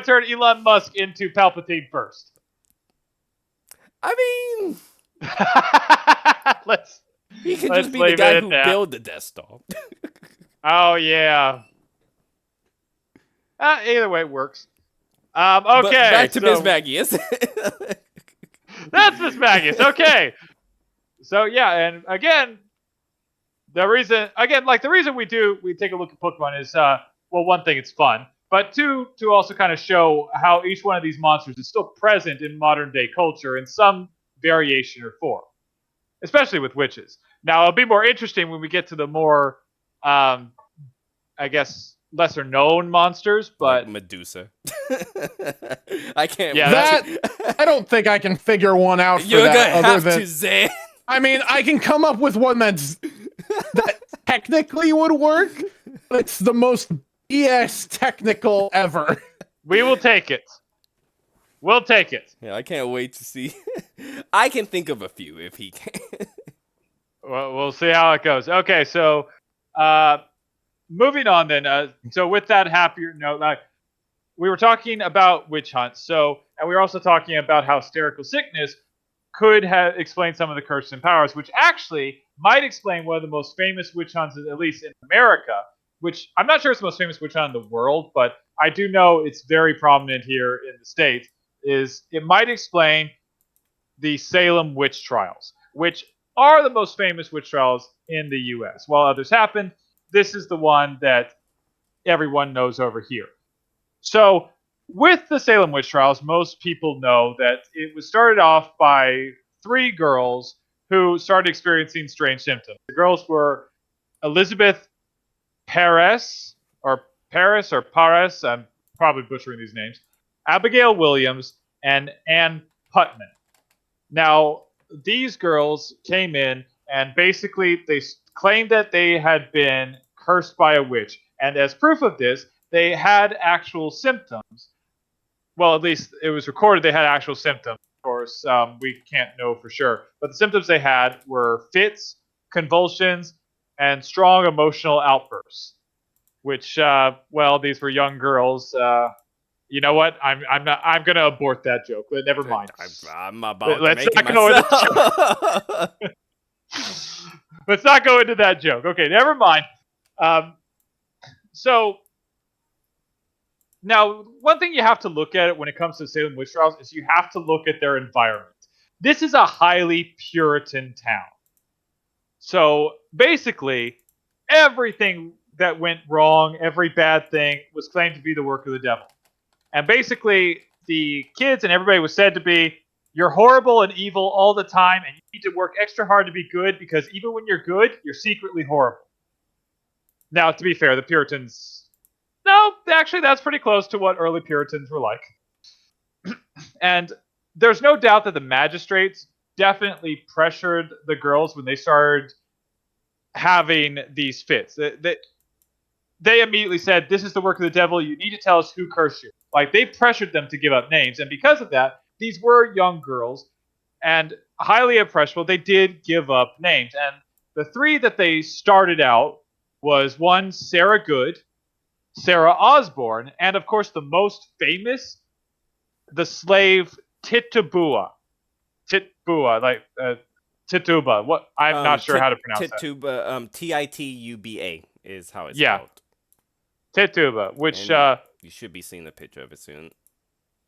turn Elon Musk into Palpatine first. I mean, he can Let's just be the leave guy it at who that. built the Death Star. Oh yeah. Either way, it works. Okay. But back to so Miss Magius. That's Miss Magius. Okay. So yeah, and again, the reason we take a look at Pokemon is well, one thing, it's fun, but two, to also kind of show how each one of these monsters is still present in modern day culture in some variation or form, especially with witches. Now, it'll be more interesting when we get to the more, I guess, lesser known monsters, but like Medusa. I can't. Yeah, That I don't think I can figure one out for You're that. gonna Other have than to, Zan. I mean, I can come up with one that technically would work, but it's the most BS technical ever. we will take it. We'll take it. Yeah, I can't wait to see. I can think of a few if he can. Well, we'll see how it goes. Okay, so moving on then. So with that happier note, we were talking about witch hunts. And we were also talking about how hysterical sickness could have explained some of the curses and powers, which actually might explain one of the most famous witch hunts, at least in America. Which I'm not sure it's the most famous witch hunt in the world, but I do know it's very prominent here in the States. It might explain the Salem witch trials, which are the most famous witch trials in the U.S. While others happened, this is the one that everyone knows over here. So, with the Salem witch trials, most people know that it was started off by 3 girls who started experiencing strange symptoms. The girls were Elizabeth Paris, I'm probably butchering these names, Abigail Williams, and Ann Putman. Now, these girls came in and basically they claimed that they had been cursed by a witch. And as proof of this, they had actual symptoms. Well, at least it was recorded they had actual symptoms. Of course, we can't know for sure. But the symptoms they had were fits, convulsions, and strong emotional outbursts. Which, well, these were young girls. You know what? I'm gonna abort that joke. But never mind. I'm about Let's to make not it go into myself. Let's not go into that joke. Okay, never mind. So now, one thing you have to look at when it comes to Salem witch trials is you have to look at their environment. This is a highly Puritan town. So basically, everything that went wrong, every bad thing, was claimed to be the work of the devil. And basically, the kids and everybody was said to be, you're horrible and evil all the time, and you need to work extra hard to be good, because even when you're good, you're secretly horrible. Now, to be fair, the Puritans... No, actually, that's pretty close to what early Puritans were like. And there's no doubt that the magistrates definitely pressured the girls when they started having these fits. They immediately said, this is the work of the devil, you need to tell us who cursed you. Like, they pressured them to give up names, and because of that, these were young girls, and highly impressionable, they did give up names. And the three that they started out was one, Sarah Good, Sarah Osborne, and of course the most famous, the slave Tituba. Tituba. What? I'm not sure how to pronounce that. Tituba, Tituba is how it's Yeah. spelled. Tituba, which And you should be seeing a picture of it soon.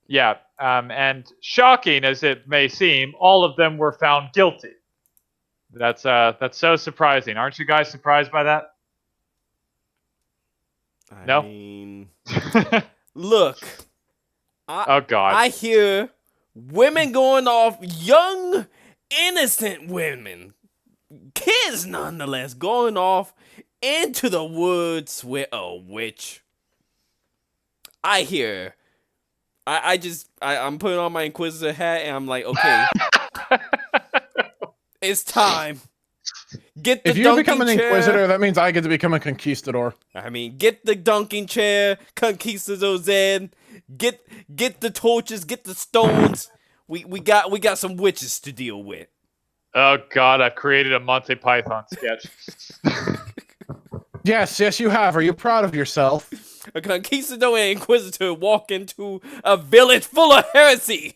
yeah, and shocking as it may seem, all of them were found guilty. That's so surprising. Aren't you guys surprised by that? I No? mean, look. Oh God. I hear women going off, young, innocent women, kids nonetheless, going off into the woods with a witch. I hear. I'm putting on my Inquisitor hat and I'm like, okay, it's time. Get the If you dunking become an chair. Inquisitor, that means I get to become a Conquistador. I mean, get the dunking chair, Conquistadors in. Get the torches, get the stones. We got some witches to deal with. Oh God, I've created a Monty Python sketch. Yes, you have. Are you proud of yourself? A conquistador and inquisitor walk into a village full of heresy.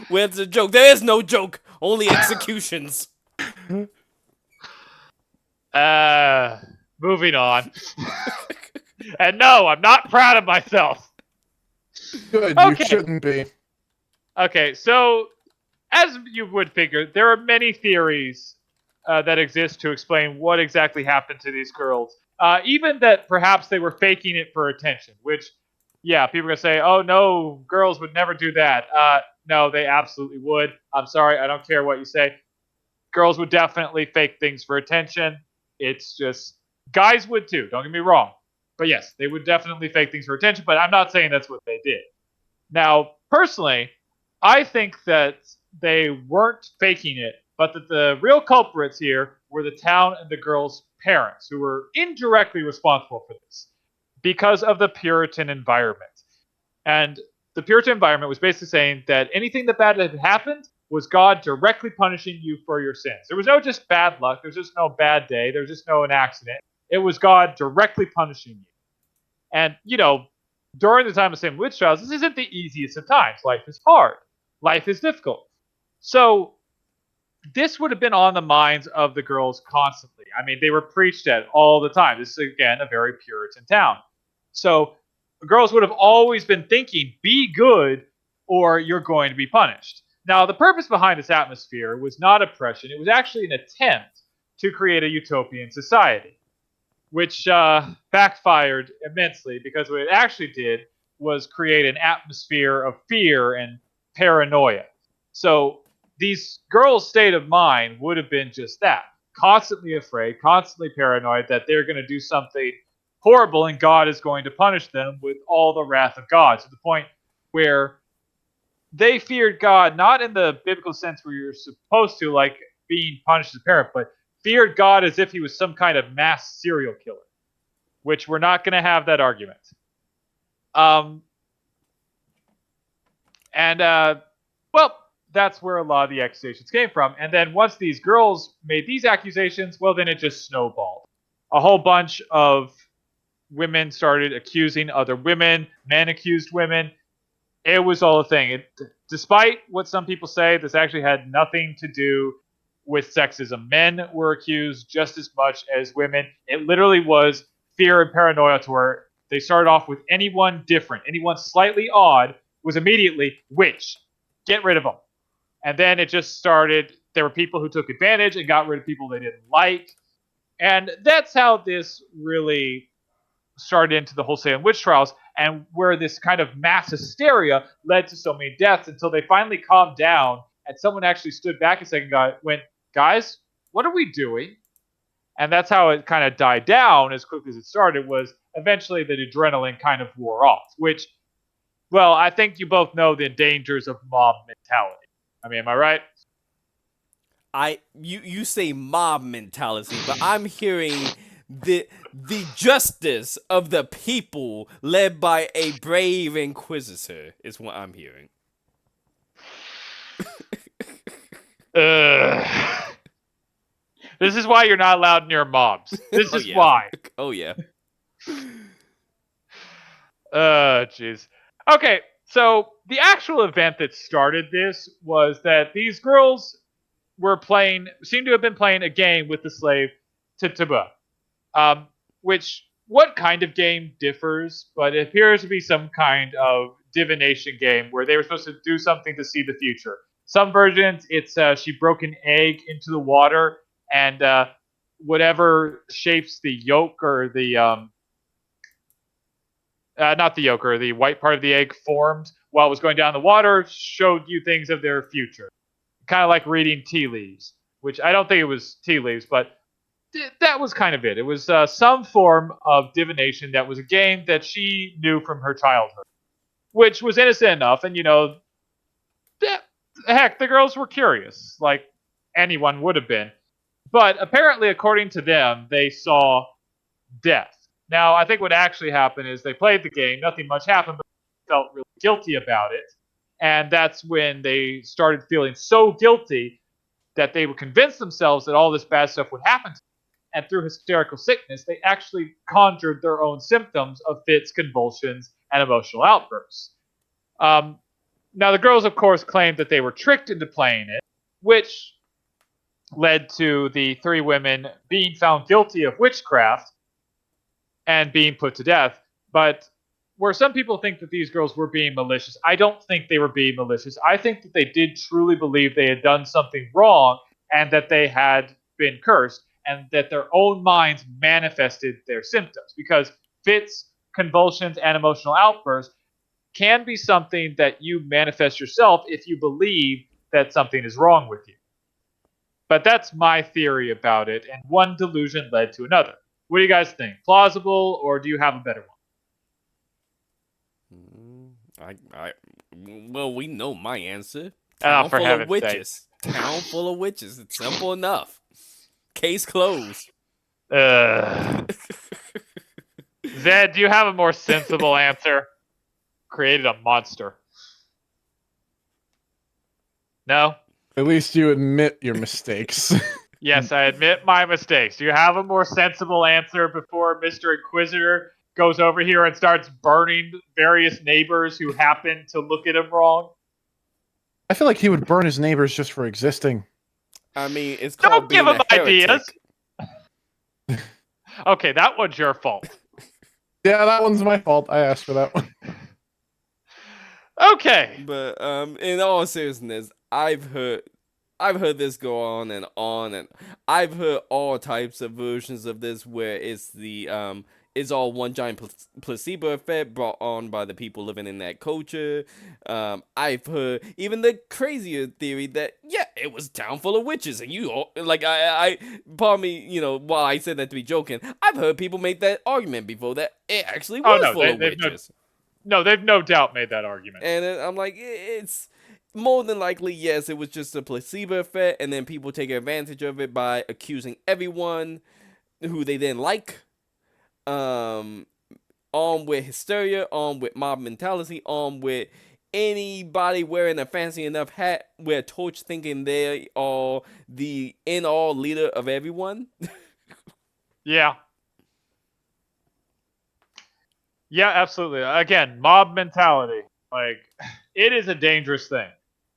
Where's the joke? There is no joke, only executions. Moving on. And no, I'm not proud of myself. Good, Okay. you shouldn't be. Okay, so as you would figure, there are many theories that exist to explain what exactly happened to these girls. Even that perhaps they were faking it for attention, which, yeah, people are going to say, oh no, girls would never do that. No, they absolutely would. I'm sorry, I don't care what you say. Girls would definitely fake things for attention. It's just, guys would too, don't get me wrong. But yes, they would definitely fake things for attention, but I'm not saying that's what they did. Now, personally, I think that they weren't faking it, but that the real culprits here were the town and the girls' parents, who were indirectly responsible for this because of the Puritan environment. And the Puritan environment was basically saying that anything that bad had happened was God directly punishing you for your sins. There was no just bad luck. There was just no bad day. There was just no an accident. It was God directly punishing you. And, you know, during the time of Salem witch trials, this isn't the easiest of times. Life is hard. Life is difficult. So this would have been on the minds of the girls constantly. I mean, they were preached at all the time. This is, again, a very Puritan town. So the girls would have always been thinking, be good or you're going to be punished. Now, the purpose behind this atmosphere was not oppression. It was actually an attempt to create a utopian society, which backfired immensely because what it actually did was create an atmosphere of fear and paranoia. So these girls' state of mind would have been just that, constantly afraid, constantly paranoid that they're going to do something horrible and God is going to punish them with all the wrath of God, to the point where they feared God not in the biblical sense where you're supposed to, like being punished as a parent, but feared God as if he was some kind of mass serial killer, which we're not going to have that argument. Well, that's where a lot of the accusations came from. And then once these girls made these accusations, well, then it just snowballed. A whole bunch of women started accusing other women, men accused women. It was all a thing. Despite what some people say, this actually had nothing to do with sexism. Men were accused just as much as women. It literally was fear and paranoia to where they started off with anyone different, anyone slightly odd was immediately witch. Get rid of them. And then it just started. There were people who took advantage and got rid of people they didn't like. And that's how this really started into the whole Salem witch trials, and where this kind of mass hysteria led to so many deaths until they finally calmed down and someone actually stood back a second and went, guys, what are we doing? And that's how it kind of died down as quickly as it started, was eventually the adrenaline kind of wore off, which, well, I think you both know the dangers of mob mentality. I mean, am I right? You say mob mentality, but I'm hearing the justice of the people led by a brave inquisitor is what I'm hearing. This is why you're not allowed near mobs. This is yeah. why. Oh yeah. Jeez. Okay, so the actual event that started this was that these girls seemed to have been playing a game with the slave Tituba. Which, what kind of game differs, but it appears to be some kind of divination game where they were supposed to do something to see the future. Some versions, it's she broke an egg into the water, and whatever shapes the yolk or the not the yolk or the white part of the egg formed while it was going down the water showed you things of their future. Kind of like reading tea leaves, which I don't think it was tea leaves, but that was kind of it. It was some form of divination that was a game that she knew from her childhood, which was innocent enough. And, heck, the girls were curious, like anyone would have been. But apparently, according to them, they saw death. Now, I think what actually happened is they played the game, nothing much happened, but they felt really guilty about it. And that's when they started feeling so guilty that they would convince themselves that all this bad stuff would happen to them. And through hysterical sickness, they actually conjured their own symptoms of fits, convulsions, and emotional outbursts. Now, the girls, of course, claimed that they were tricked into playing it, which led to the three women being found guilty of witchcraft and being put to death. But where some people think that these girls were being malicious, I don't think they were being malicious. I think that they did truly believe they had done something wrong and that they had been cursed, and that their own minds manifested their symptoms. Because fits, convulsions, and emotional outbursts can be something that you manifest yourself if you believe that something is wrong with you. But that's my theory about it, and one delusion led to another. What do you guys think? Plausible, or do you have a better one? Well, we know my answer. Oh, Town for full of heaven's sake. witches. Town full of witches. It's simple enough. Case closed. Zed, do you have a more sensible answer? Created a monster. No? At least you admit your mistakes. Yes, I admit my mistakes. Do you have a more sensible answer before Mr. Inquisitor goes over here and starts burning various neighbors who happen to look at him wrong? I feel like he would burn his neighbors just for existing. I mean, it's called Don't give being him a heretic. ideas. Okay, that one's your fault. Yeah, that one's my fault. I asked for that one. Okay. But in all seriousness, I've heard this go on, and I've heard all types of versions of this where it's all one giant placebo effect brought on by the people living in that culture. I've heard even the crazier theory that it was a town full of witches, and you all, like I pardon me, while I said that to be joking, I've heard people make that argument before that it actually was full of witches. They've no doubt made that argument. And I'm like, it's more than likely, yes, it was just a placebo effect, and then people take advantage of it by accusing everyone who they didn't like. On with hysteria, on with mob mentality, on with anybody wearing a fancy enough hat with a torch thinking they are the in-all leader of everyone. Yeah. Yeah, absolutely. Again, mob mentality. Like, it is a dangerous thing.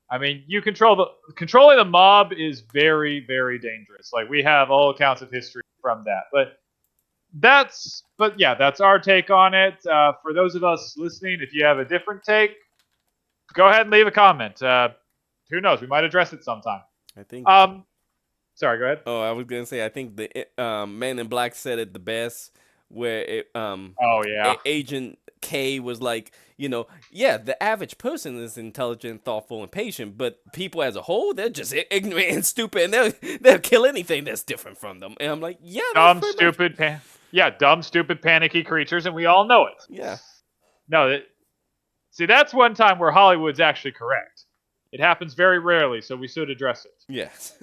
I mean, controlling the mob is very, very dangerous. Like, we have all accounts of history from that. But yeah, that's our take on it. For those of us listening, if you have a different take, go ahead and leave a comment. Who knows? We might address it sometime. I think. Sorry, go ahead. Oh, I was gonna say. I think the Man in Black said it the best, where Oh yeah. Agent K was like, yeah, the average person is intelligent, thoughtful, and patient, but people as a whole, they're just ignorant and stupid, and they'll kill anything that's different from them. And I'm like, yeah, that's dumb, stupid, panicky creatures, and we all know it. Yeah. No, see, that's one time where Hollywood's actually correct. It happens very rarely, so we should address it. Yes.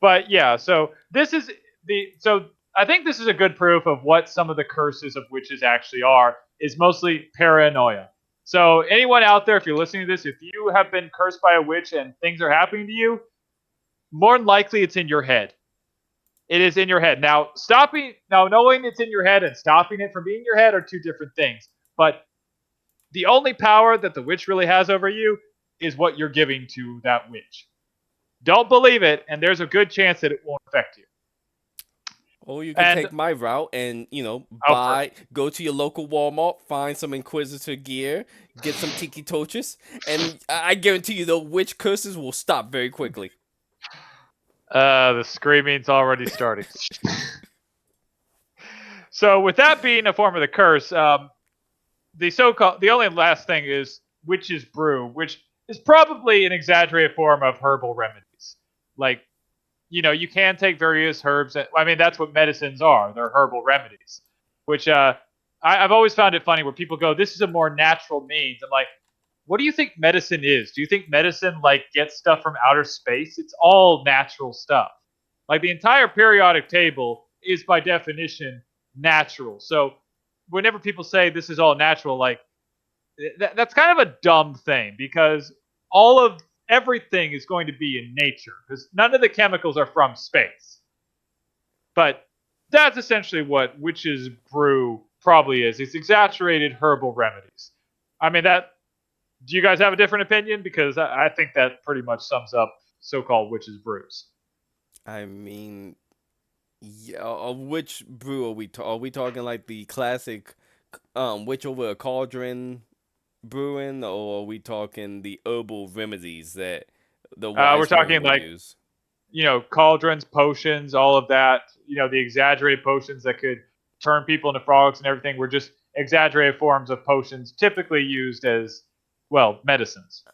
But yeah, so I think this is a good proof of what some of the curses of witches actually are, is mostly paranoia. So anyone out there, if you're listening to this, if you have been cursed by a witch and things are happening to you, more than likely it's in your head. It is in your head. Now, knowing it's in your head and stopping it from being in your head are two different things. But the only power that the witch really has over you is what you're giving to that witch. Don't believe it, and there's a good chance that it won't affect you. Or you can take my route and, go to your local Walmart, find some Inquisitor gear, get some tiki torches, and I guarantee you the witch curses will stop very quickly. The screaming's already starting. So with that being a form of the curse, the only last thing is witch's brew, which is probably an exaggerated form of herbal remedies. Like, you can take various herbs. That's what medicines are. They're herbal remedies, which I've always found it funny where people go, this is a more natural means. I'm like, what do you think medicine is? Do you think medicine, gets stuff from outer space? It's all natural stuff. Like, the entire periodic table is, by definition, natural. So whenever people say this is all natural, that's kind of a dumb thing, because everything is going to be in nature, because none of the chemicals are from space. But that's essentially what witch's brew probably is. It's exaggerated herbal remedies. Do you guys have a different opinion? Because I think that pretty much sums up so-called witch's brews. I mean, yeah, which brew are we are we talking like the classic witch over a cauldron brewing, or are we talking the herbal remedies that the wise We're talking would use? Cauldrons, potions, all of that. The exaggerated potions that could turn people into frogs and everything were just exaggerated forms of potions, typically used as, medicines.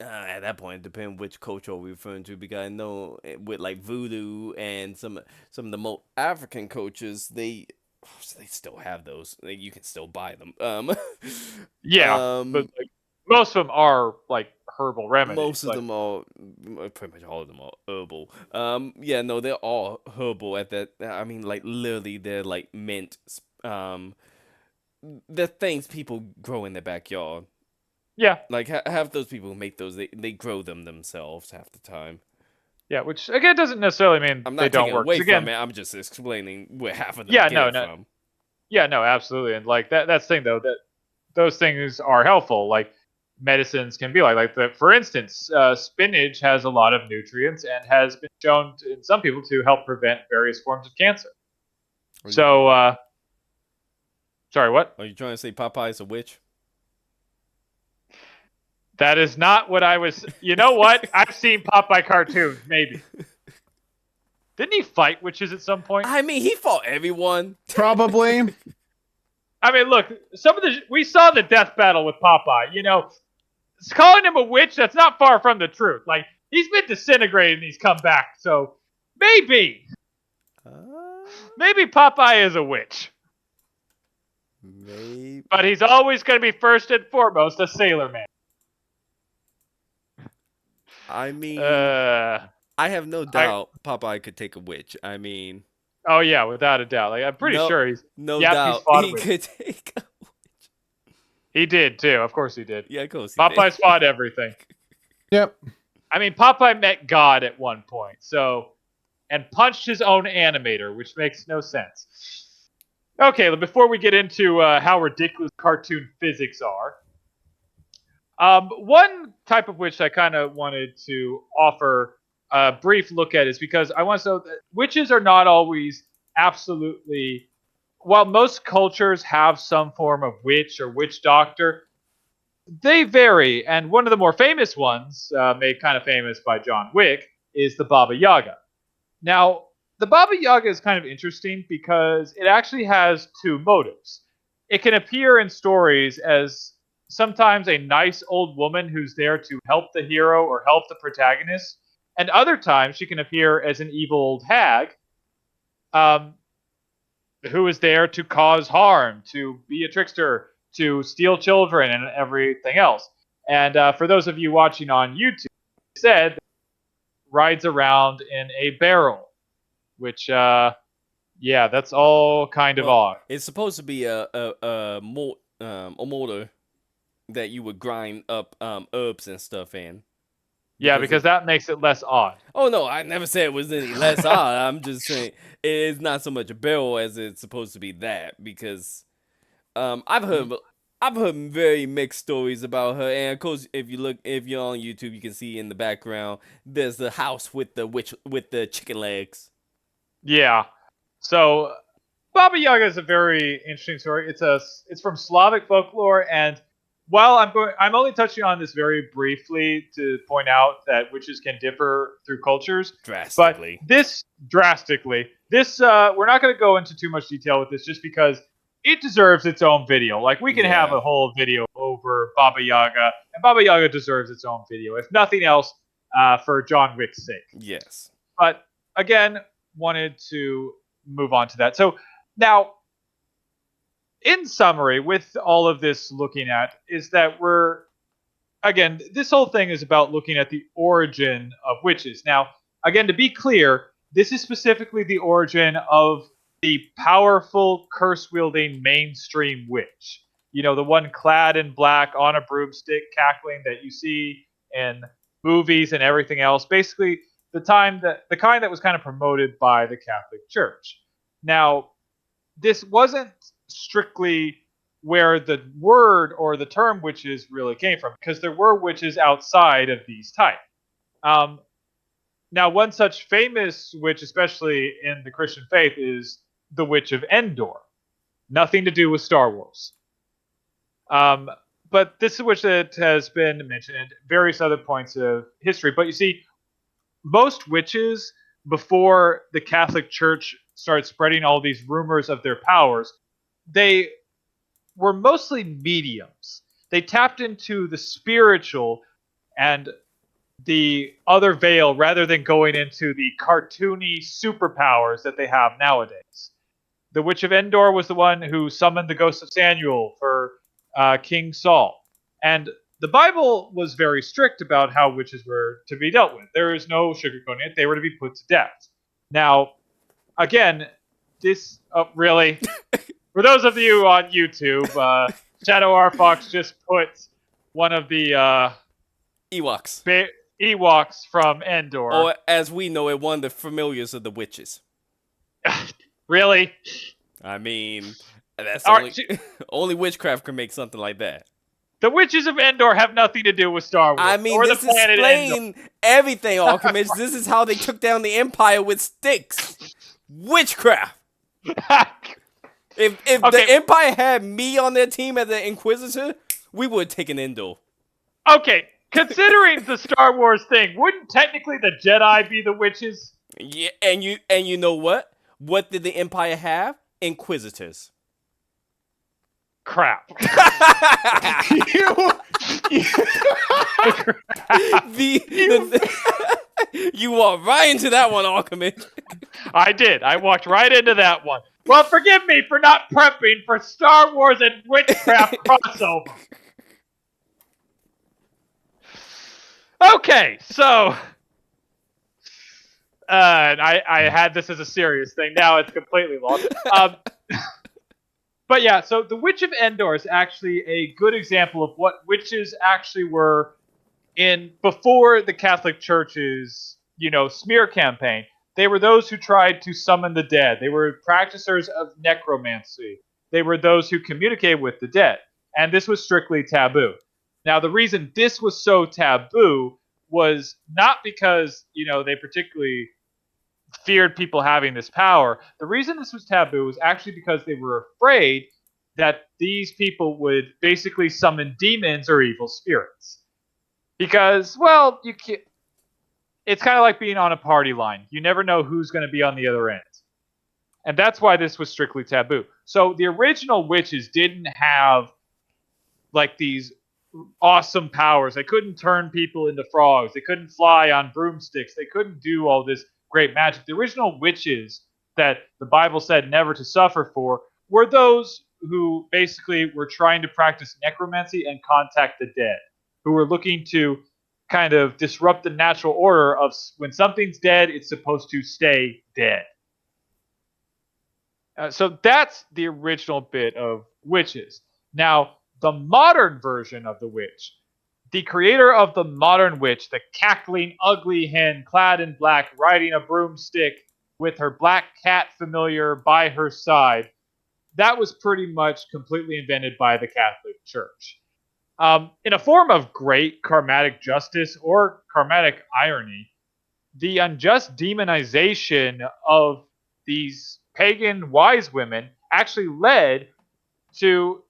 At that point, it depends which culture we're referring to, because I know with voodoo and some of the more African cultures, they still have those. You can still buy them. Yeah, but most of them are herbal remedies. Most of them are, pretty much all of them are herbal. Yeah, no, they're all herbal at that. I mean, literally, they're mint. The things people grow in their backyard. Yeah. Half those people who make those, they grow them themselves half the time. Yeah, which again doesn't necessarily mean I'm they not don't taking work. away Again, from it. I'm just explaining where half of them yeah, get it from. Yeah, no, absolutely. And that's the thing though, that those things are helpful. Medicines can be for instance, spinach has a lot of nutrients and has been shown in some people to help prevent various forms of cancer. Sorry, what? Are you trying to say Popeye's a witch? That is not what I was. You know what? I've seen Popeye cartoons, maybe. Didn't he fight witches at some point? I mean, he fought everyone. Probably. Look, we saw the death battle with Popeye. Calling him a witch, that's not far from the truth. He's been disintegrated and he's come back. So maybe Popeye is a witch. Maybe. But he's always going to be first and foremost a sailor man. I mean, I have no doubt Popeye could take a witch. I mean, oh yeah, without a doubt. I'm pretty sure he's doubt he could take a witch. He did too. Of course he did. Yeah, of course. Popeye's fought everything. Yep. Popeye met God at one point, and punched his own animator, which makes no sense. Okay, before we get into how ridiculous cartoon physics are, One type of witch I kind of wanted to offer a brief look at is because I want to know that witches are not always absolutely. While most cultures have some form of witch or witch doctor, they vary. And one of the more famous ones, made kind of famous by John Wick, is the Baba Yaga. Now, the Baba Yaga is kind of interesting because it actually has two motives. It can appear in stories as sometimes a nice old woman who's there to help the hero or help the protagonist, and other times she can appear as an evil old hag, um, who is there to cause harm, to be a trickster, to steal children, and everything else. And for those of you watching on YouTube, it said rides around in a barrel, which yeah, that's all kind of Well, odd. it's supposed to be a mortar that you would grind up herbs and stuff in. Yeah, because that makes it less odd. Oh no, I never said it was any less odd. I'm just saying it's not so much a barrel as it's supposed to be that because I've heard very mixed stories about her, and of course if you're on YouTube you can see in the background there's the house with the chicken legs. Yeah. So Baba Yaga is a very interesting story. It's from Slavic folklore, and while I'm only touching on this very briefly to point out that witches can differ through cultures. But Drastically. this we're not going to go into too much detail with this, just because it deserves its own video. Like, we can have Yeah. a whole video over Baba Yaga, and Baba Yaga deserves its own video, if nothing else, for John Wick's sake. Yes. But again, wanted to move on to that. So now, in summary, with all of this looking at, is that this whole thing is about looking at the origin of witches. Now, again, to be clear, this is specifically the origin of the powerful, curse-wielding mainstream witch. You know, the one clad in black on a broomstick cackling that you see in movies and everything else. Basically, the kind that was kind of promoted by the Catholic Church. Now, this wasn't strictly where the word or the term witches really came from, because there were witches outside of these type. Now, one such famous witch, especially in the Christian faith, is the Witch of Endor. Nothing to do with Star Wars. But this is a witch that has been mentioned at various other points of history. But you see, most witches, before the Catholic Church started spreading all these rumors of their powers, they were mostly mediums. They tapped into the spiritual and the other veil rather than going into the cartoony superpowers that they have nowadays. The Witch of Endor was the one who summoned the ghost of Samuel for King Saul. And the Bible was very strict about how witches were to be dealt with. There is no sugarcoating it. They were to be put to death. Now, again, this... Oh, really? For those of you on YouTube, Shadow R. Fox just put one of the Ewoks. Ewoks from Endor. Or as we know it, one of the familiars of the witches. Really? I mean, that's All only, right, only witchcraft can make something like that. the witches of Endor have nothing to do with Star Wars. I mean, or this the planet explains everything, Alchemist. This is how they took down the Empire with sticks. Witchcraft. Endor. If Okay. the Empire had me on their team as an Inquisitor, we would have taken Endor. Okay, considering the Star Wars thing, wouldn't technically the Jedi be the witches? Yeah, and you know what? What did the Empire have? Inquisitors. Crap. You walked right into that one, Alchemist. I did. I walked right into that one. Well, forgive me for not prepping for Star Wars and witchcraft crossover. Okay, so I had this as a serious thing. Now it's completely lost. But yeah, so the Witch of Endor is actually a good example of what witches actually were before the Catholic Church's, smear campaign. They were those who tried to summon the dead. They were practitioners of necromancy. They were those who communicated with the dead. And this was strictly taboo. Now, the reason this was so taboo was not because, they particularly feared people having this power. The reason this was taboo was actually because they were afraid that these people would basically summon demons or evil spirits. Because, well, you can't, it's kind of like being on a party line. You never know who's going to be on the other end. And that's why this was strictly taboo. So the original witches didn't have like these awesome powers. They couldn't turn people into frogs. They couldn't fly on broomsticks. They couldn't do all this great magic. The original witches that the Bible said never to suffer for were those who basically were trying to practice necromancy and contact the dead, who were looking to kind of disrupt the natural order of when something's dead, it's supposed to stay dead. So that's the original bit of witches. Now, the modern version of the witch, the creator of the modern witch, the cackling, ugly hen clad in black, riding a broomstick with her black cat familiar by her side, that was pretty much completely invented by the Catholic Church. In a form of great karmatic justice or karmatic irony, the unjust demonization of these pagan wise women actually led to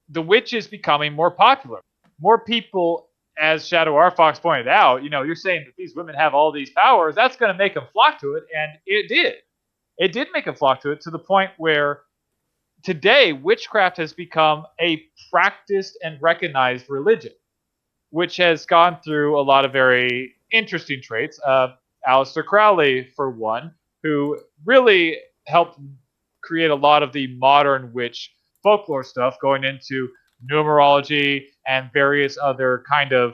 the witches becoming more popular. More people, as Shadow R. Fox pointed out, you're saying that these women have all these powers, that's going to make them flock to it, and it did. It did make them flock to it to the point where today witchcraft has become a practiced and recognized religion, which has gone through a lot of very interesting traits. Aleister Crowley, for one, who really helped create a lot of the modern witch folklore stuff, going into numerology and various other kind of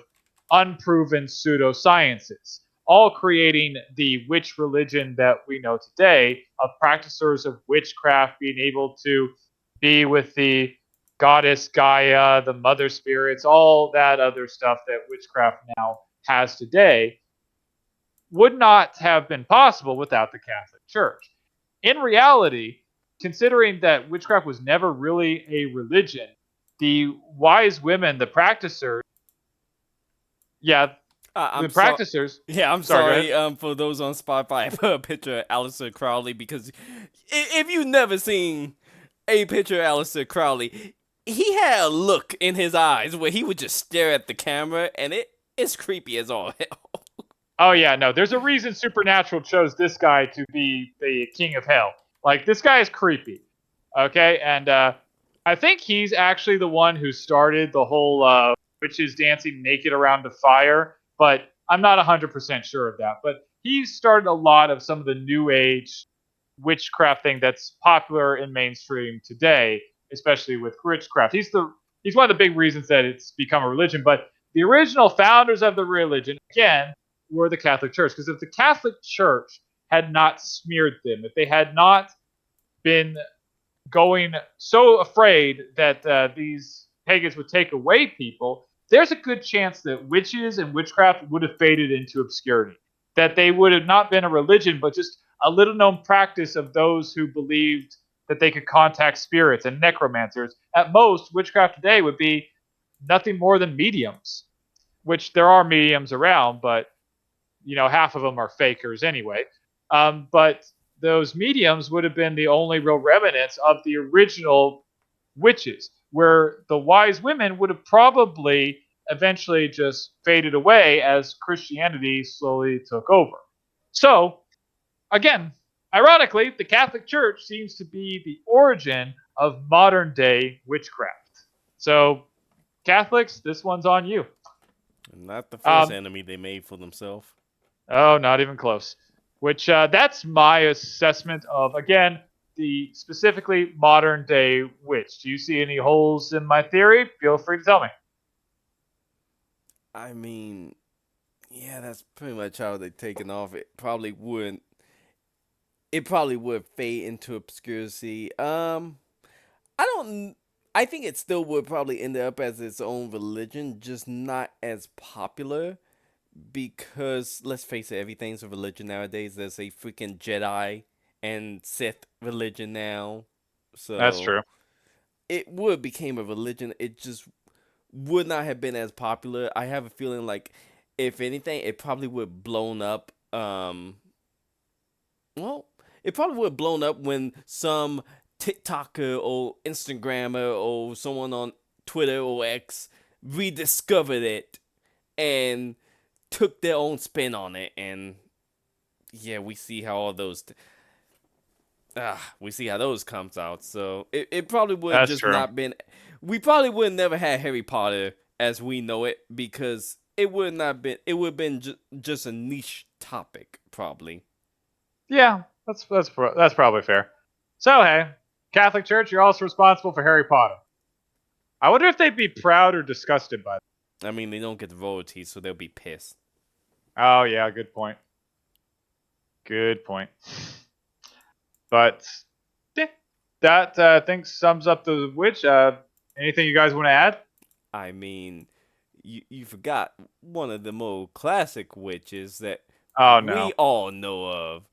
unproven pseudosciences, all creating the witch religion that we know today of practitioners of witchcraft being able to be with the goddess Gaia, the mother spirits, all that other stuff that witchcraft now has today would not have been possible without the Catholic Church. In reality, considering that witchcraft was never really a religion, the wise women, the practicers, yeah, the I'm sorry. practicers, Yeah, I'm sorry, go ahead. sorry. For those on Spotify, I put a picture of Aleister Crowley because if you've never seen a picture of Aleister Crowley, he had a look in his eyes where he would just stare at the camera, and it's creepy as all hell. Oh yeah, no. There's a reason Supernatural chose this guy to be the king of hell. Like this guy is creepy. Okay, and I think he's actually the one who started the whole witches dancing naked around a fire, but I'm not 100% sure of that. But he started a lot of some of the new age witchcraft thing that's popular in mainstream today, especially with witchcraft. He's one of the big reasons that it's become a religion. But the original founders of the religion, again, were the Catholic Church. Because if the Catholic Church had not smeared them, if they had not been going so afraid that these pagans would take away people, there's a good chance that witches and witchcraft would have faded into obscurity. That they would have not been a religion, but just a little known practice of those who believed that they could contact spirits and necromancers. At most, witchcraft today would be nothing more than mediums, which there are mediums around, but half of them are fakers anyway. But those mediums would have been the only real remnants of the original witches, where the wise women would have probably eventually just faded away as Christianity slowly took over. So, again, ironically, the Catholic Church seems to be the origin of modern day witchcraft. So, Catholics, this one's on you. Not the first enemy they made for themselves. Oh, not even close. Which that's my assessment of again the specifically modern day witch. Do you see any holes in my theory? Feel free to tell me. I mean, yeah, that's pretty much how they taken off. It probably wouldn't. It probably would fade into obscurity. I don't. I think it still would probably end up as its own religion, just not as popular. Because let's face it, everything's a religion nowadays. There's a freaking Jedi and Sith religion now, That's so true. it would became a religion. It just would not have been as popular. I have a feeling like, if anything, it probably would have blown up. Well, it probably would have blown up when some TikToker or Instagrammer or someone on Twitter or X rediscovered it and took their own spin on it. And yeah, we see how all those. We see how those comes out. So it probably would have That's just true. not been. We probably would have never had Harry Potter as we know it, because it would not been. It would have been just a niche topic, probably. Yeah, that's probably fair. So hey, Catholic Church, you're also responsible for Harry Potter. I wonder if they'd be proud or disgusted by that. I mean, they don't get the royalties, so they'll be pissed. Oh yeah, good point. Good point. But yeah, that I think sums up the witch. Anything you guys want to add? I mean, you forgot one of the more classic witches that Oh we no. all know of,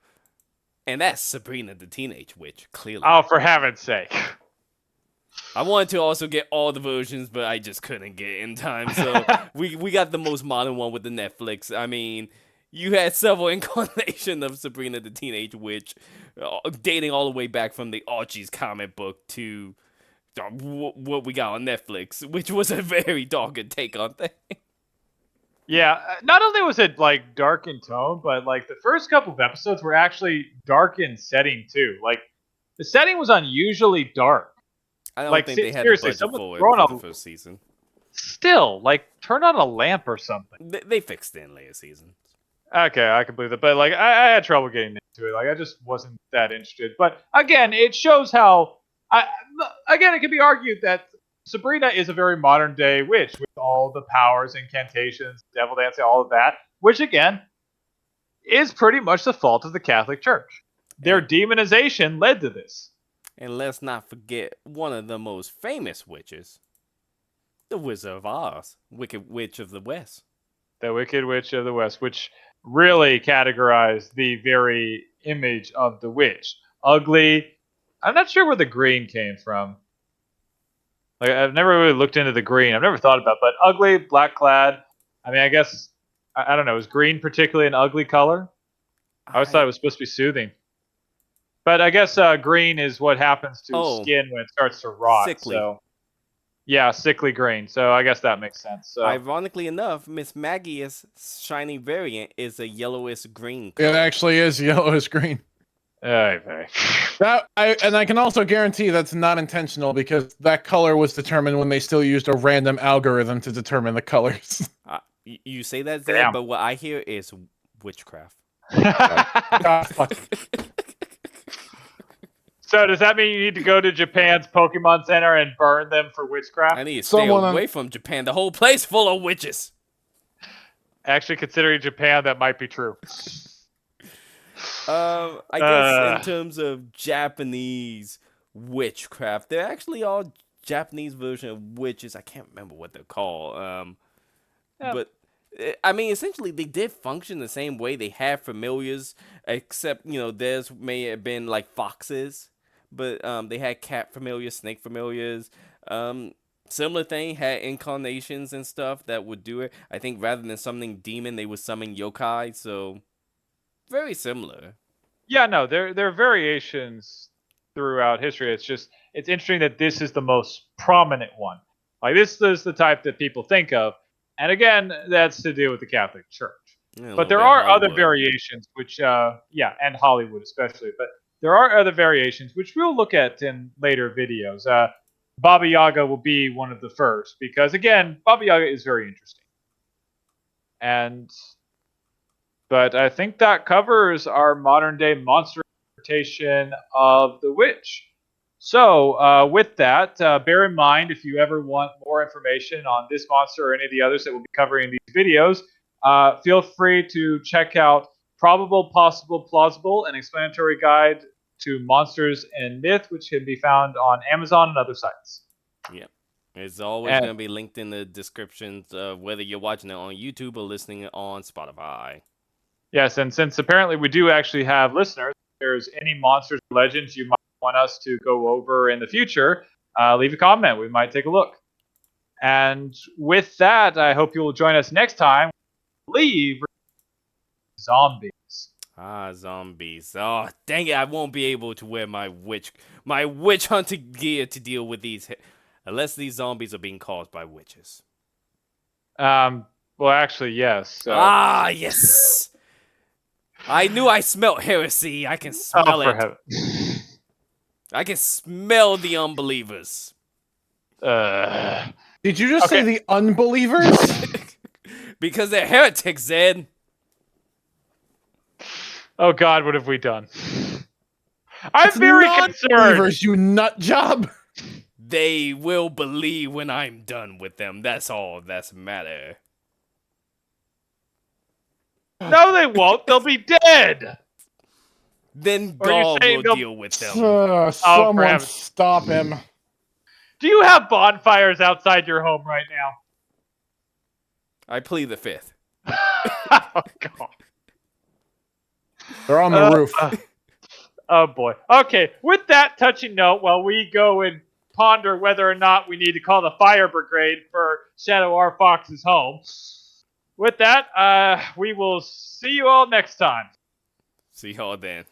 and that's Sabrina the Teenage Witch. Clearly, Oh, for heaven's sake. I wanted to also get all the versions, but I just couldn't get it in time. So we got the most modern one with the Netflix. I mean, you had several incarnations of Sabrina the Teenage Witch, dating all the way back from the Archie's comic book to what we got on Netflix, which was a very dogged take on things. Yeah, not only was it like dark in tone, but like the first couple of episodes were actually dark in setting too. Like the setting was unusually dark. I don't Like think they had the seriously, budget someone for it thrown for the a first season. still like turn on a lamp or something. They fixed it in later seasons. Okay, I can believe that, but like I had trouble getting into it. Like I just wasn't that interested. But again, it shows how. Again, it can be argued that Sabrina is a very modern day witch with all the powers, incantations, devil dancing, all of that. Which again is pretty much the fault of the Catholic Church. Their And, demonization led to this. and let's not forget one of the most famous witches, the Wizard of Oz, Wicked Witch of the West. The Wicked Witch of the West, which really categorized the very image of the witch. Ugly. I'm not sure where the green came from. Like I've never really looked into the green. I've never thought about, but ugly, black clad. I mean, I guess I don't know. Is green particularly an ugly color? I always thought it was supposed to be soothing. But I guess green is what happens to skin when it starts to rot. Sickly. So yeah, sickly green. So I guess that makes sense. So Ironically enough, Miss Maggie's shiny variant is a yellowish green It color. actually is yellowish green. okay. I can also guarantee that's not intentional, because that color was determined when they still used a random algorithm to determine the colors. You say that, Zed, Damn. but what I hear is witchcraft. God, fuck. So does that mean you need to go to Japan's Pokemon Center and burn them for witchcraft? I need to stay Someone away from Japan. The whole place full of witches. Actually, considering Japan, that might be true. I guess in terms of Japanese witchcraft, they're actually all Japanese version of witches. I can't remember what they're called. Yeah. But I mean, essentially, they did function the same way. They had familiars, except theirs may have been like foxes, but they had cat familiars, snake familiars. Similar thing, had incarnations and stuff that would do it. I think rather than summoning demon, they would summon yokai. So very similar. Yeah, no, there are variations throughout history. It's interesting that this is the most prominent one. Like this is the type that people think of, and again, that's to do with the Catholic Church. But there are other variations, which and Hollywood especially. But there are other variations which we'll look at in later videos. Baba Yaga will be one of the first because again, Baba Yaga is very interesting. But I think that covers our modern day monster interpretation of the witch. So with that, bear in mind if you ever want more information on this monster or any of the others that we'll be covering in these videos, feel free to check out Probable, Possible, Plausible, an explanatory guide to monsters and myth, which can be found on Amazon and other sites. Yeah. It's always going to be linked in the descriptions of whether you're watching it on YouTube or listening on Spotify. Yes, and since apparently we do actually have listeners, if there's any monsters or legends you might want us to go over in the future, leave a comment. We might take a look. And with that, I hope you will join us next time. Leave zombies. Ah, zombies. Oh, dang it, I won't be able to wear my witch hunting gear to deal with these unless these zombies are being caused by witches. Well, actually, yes. So. Ah, yes. I knew I smelt heresy. I can Oh, smell for it. heaven. I can smell the unbelievers. Did you just say Okay. the unbelievers? Because they're heretics, Zed. Oh God, what have we done? I'm It's very concerned. non-believers, you nut job. They will believe when I'm done with them. That's all that's matter. No, they won't. They'll be dead. Then Or you're God saying will they'll- deal with them. for Someone heaven's- stop him. Do you have bonfires outside your home right now? I plead the fifth. Oh God. They're on the roof. Oh boy. Okay, with that touching note, while we go and ponder whether or not we need to call the fire brigade for Shadow R. Fox's home, with that, we will see you all next time. See y'all then.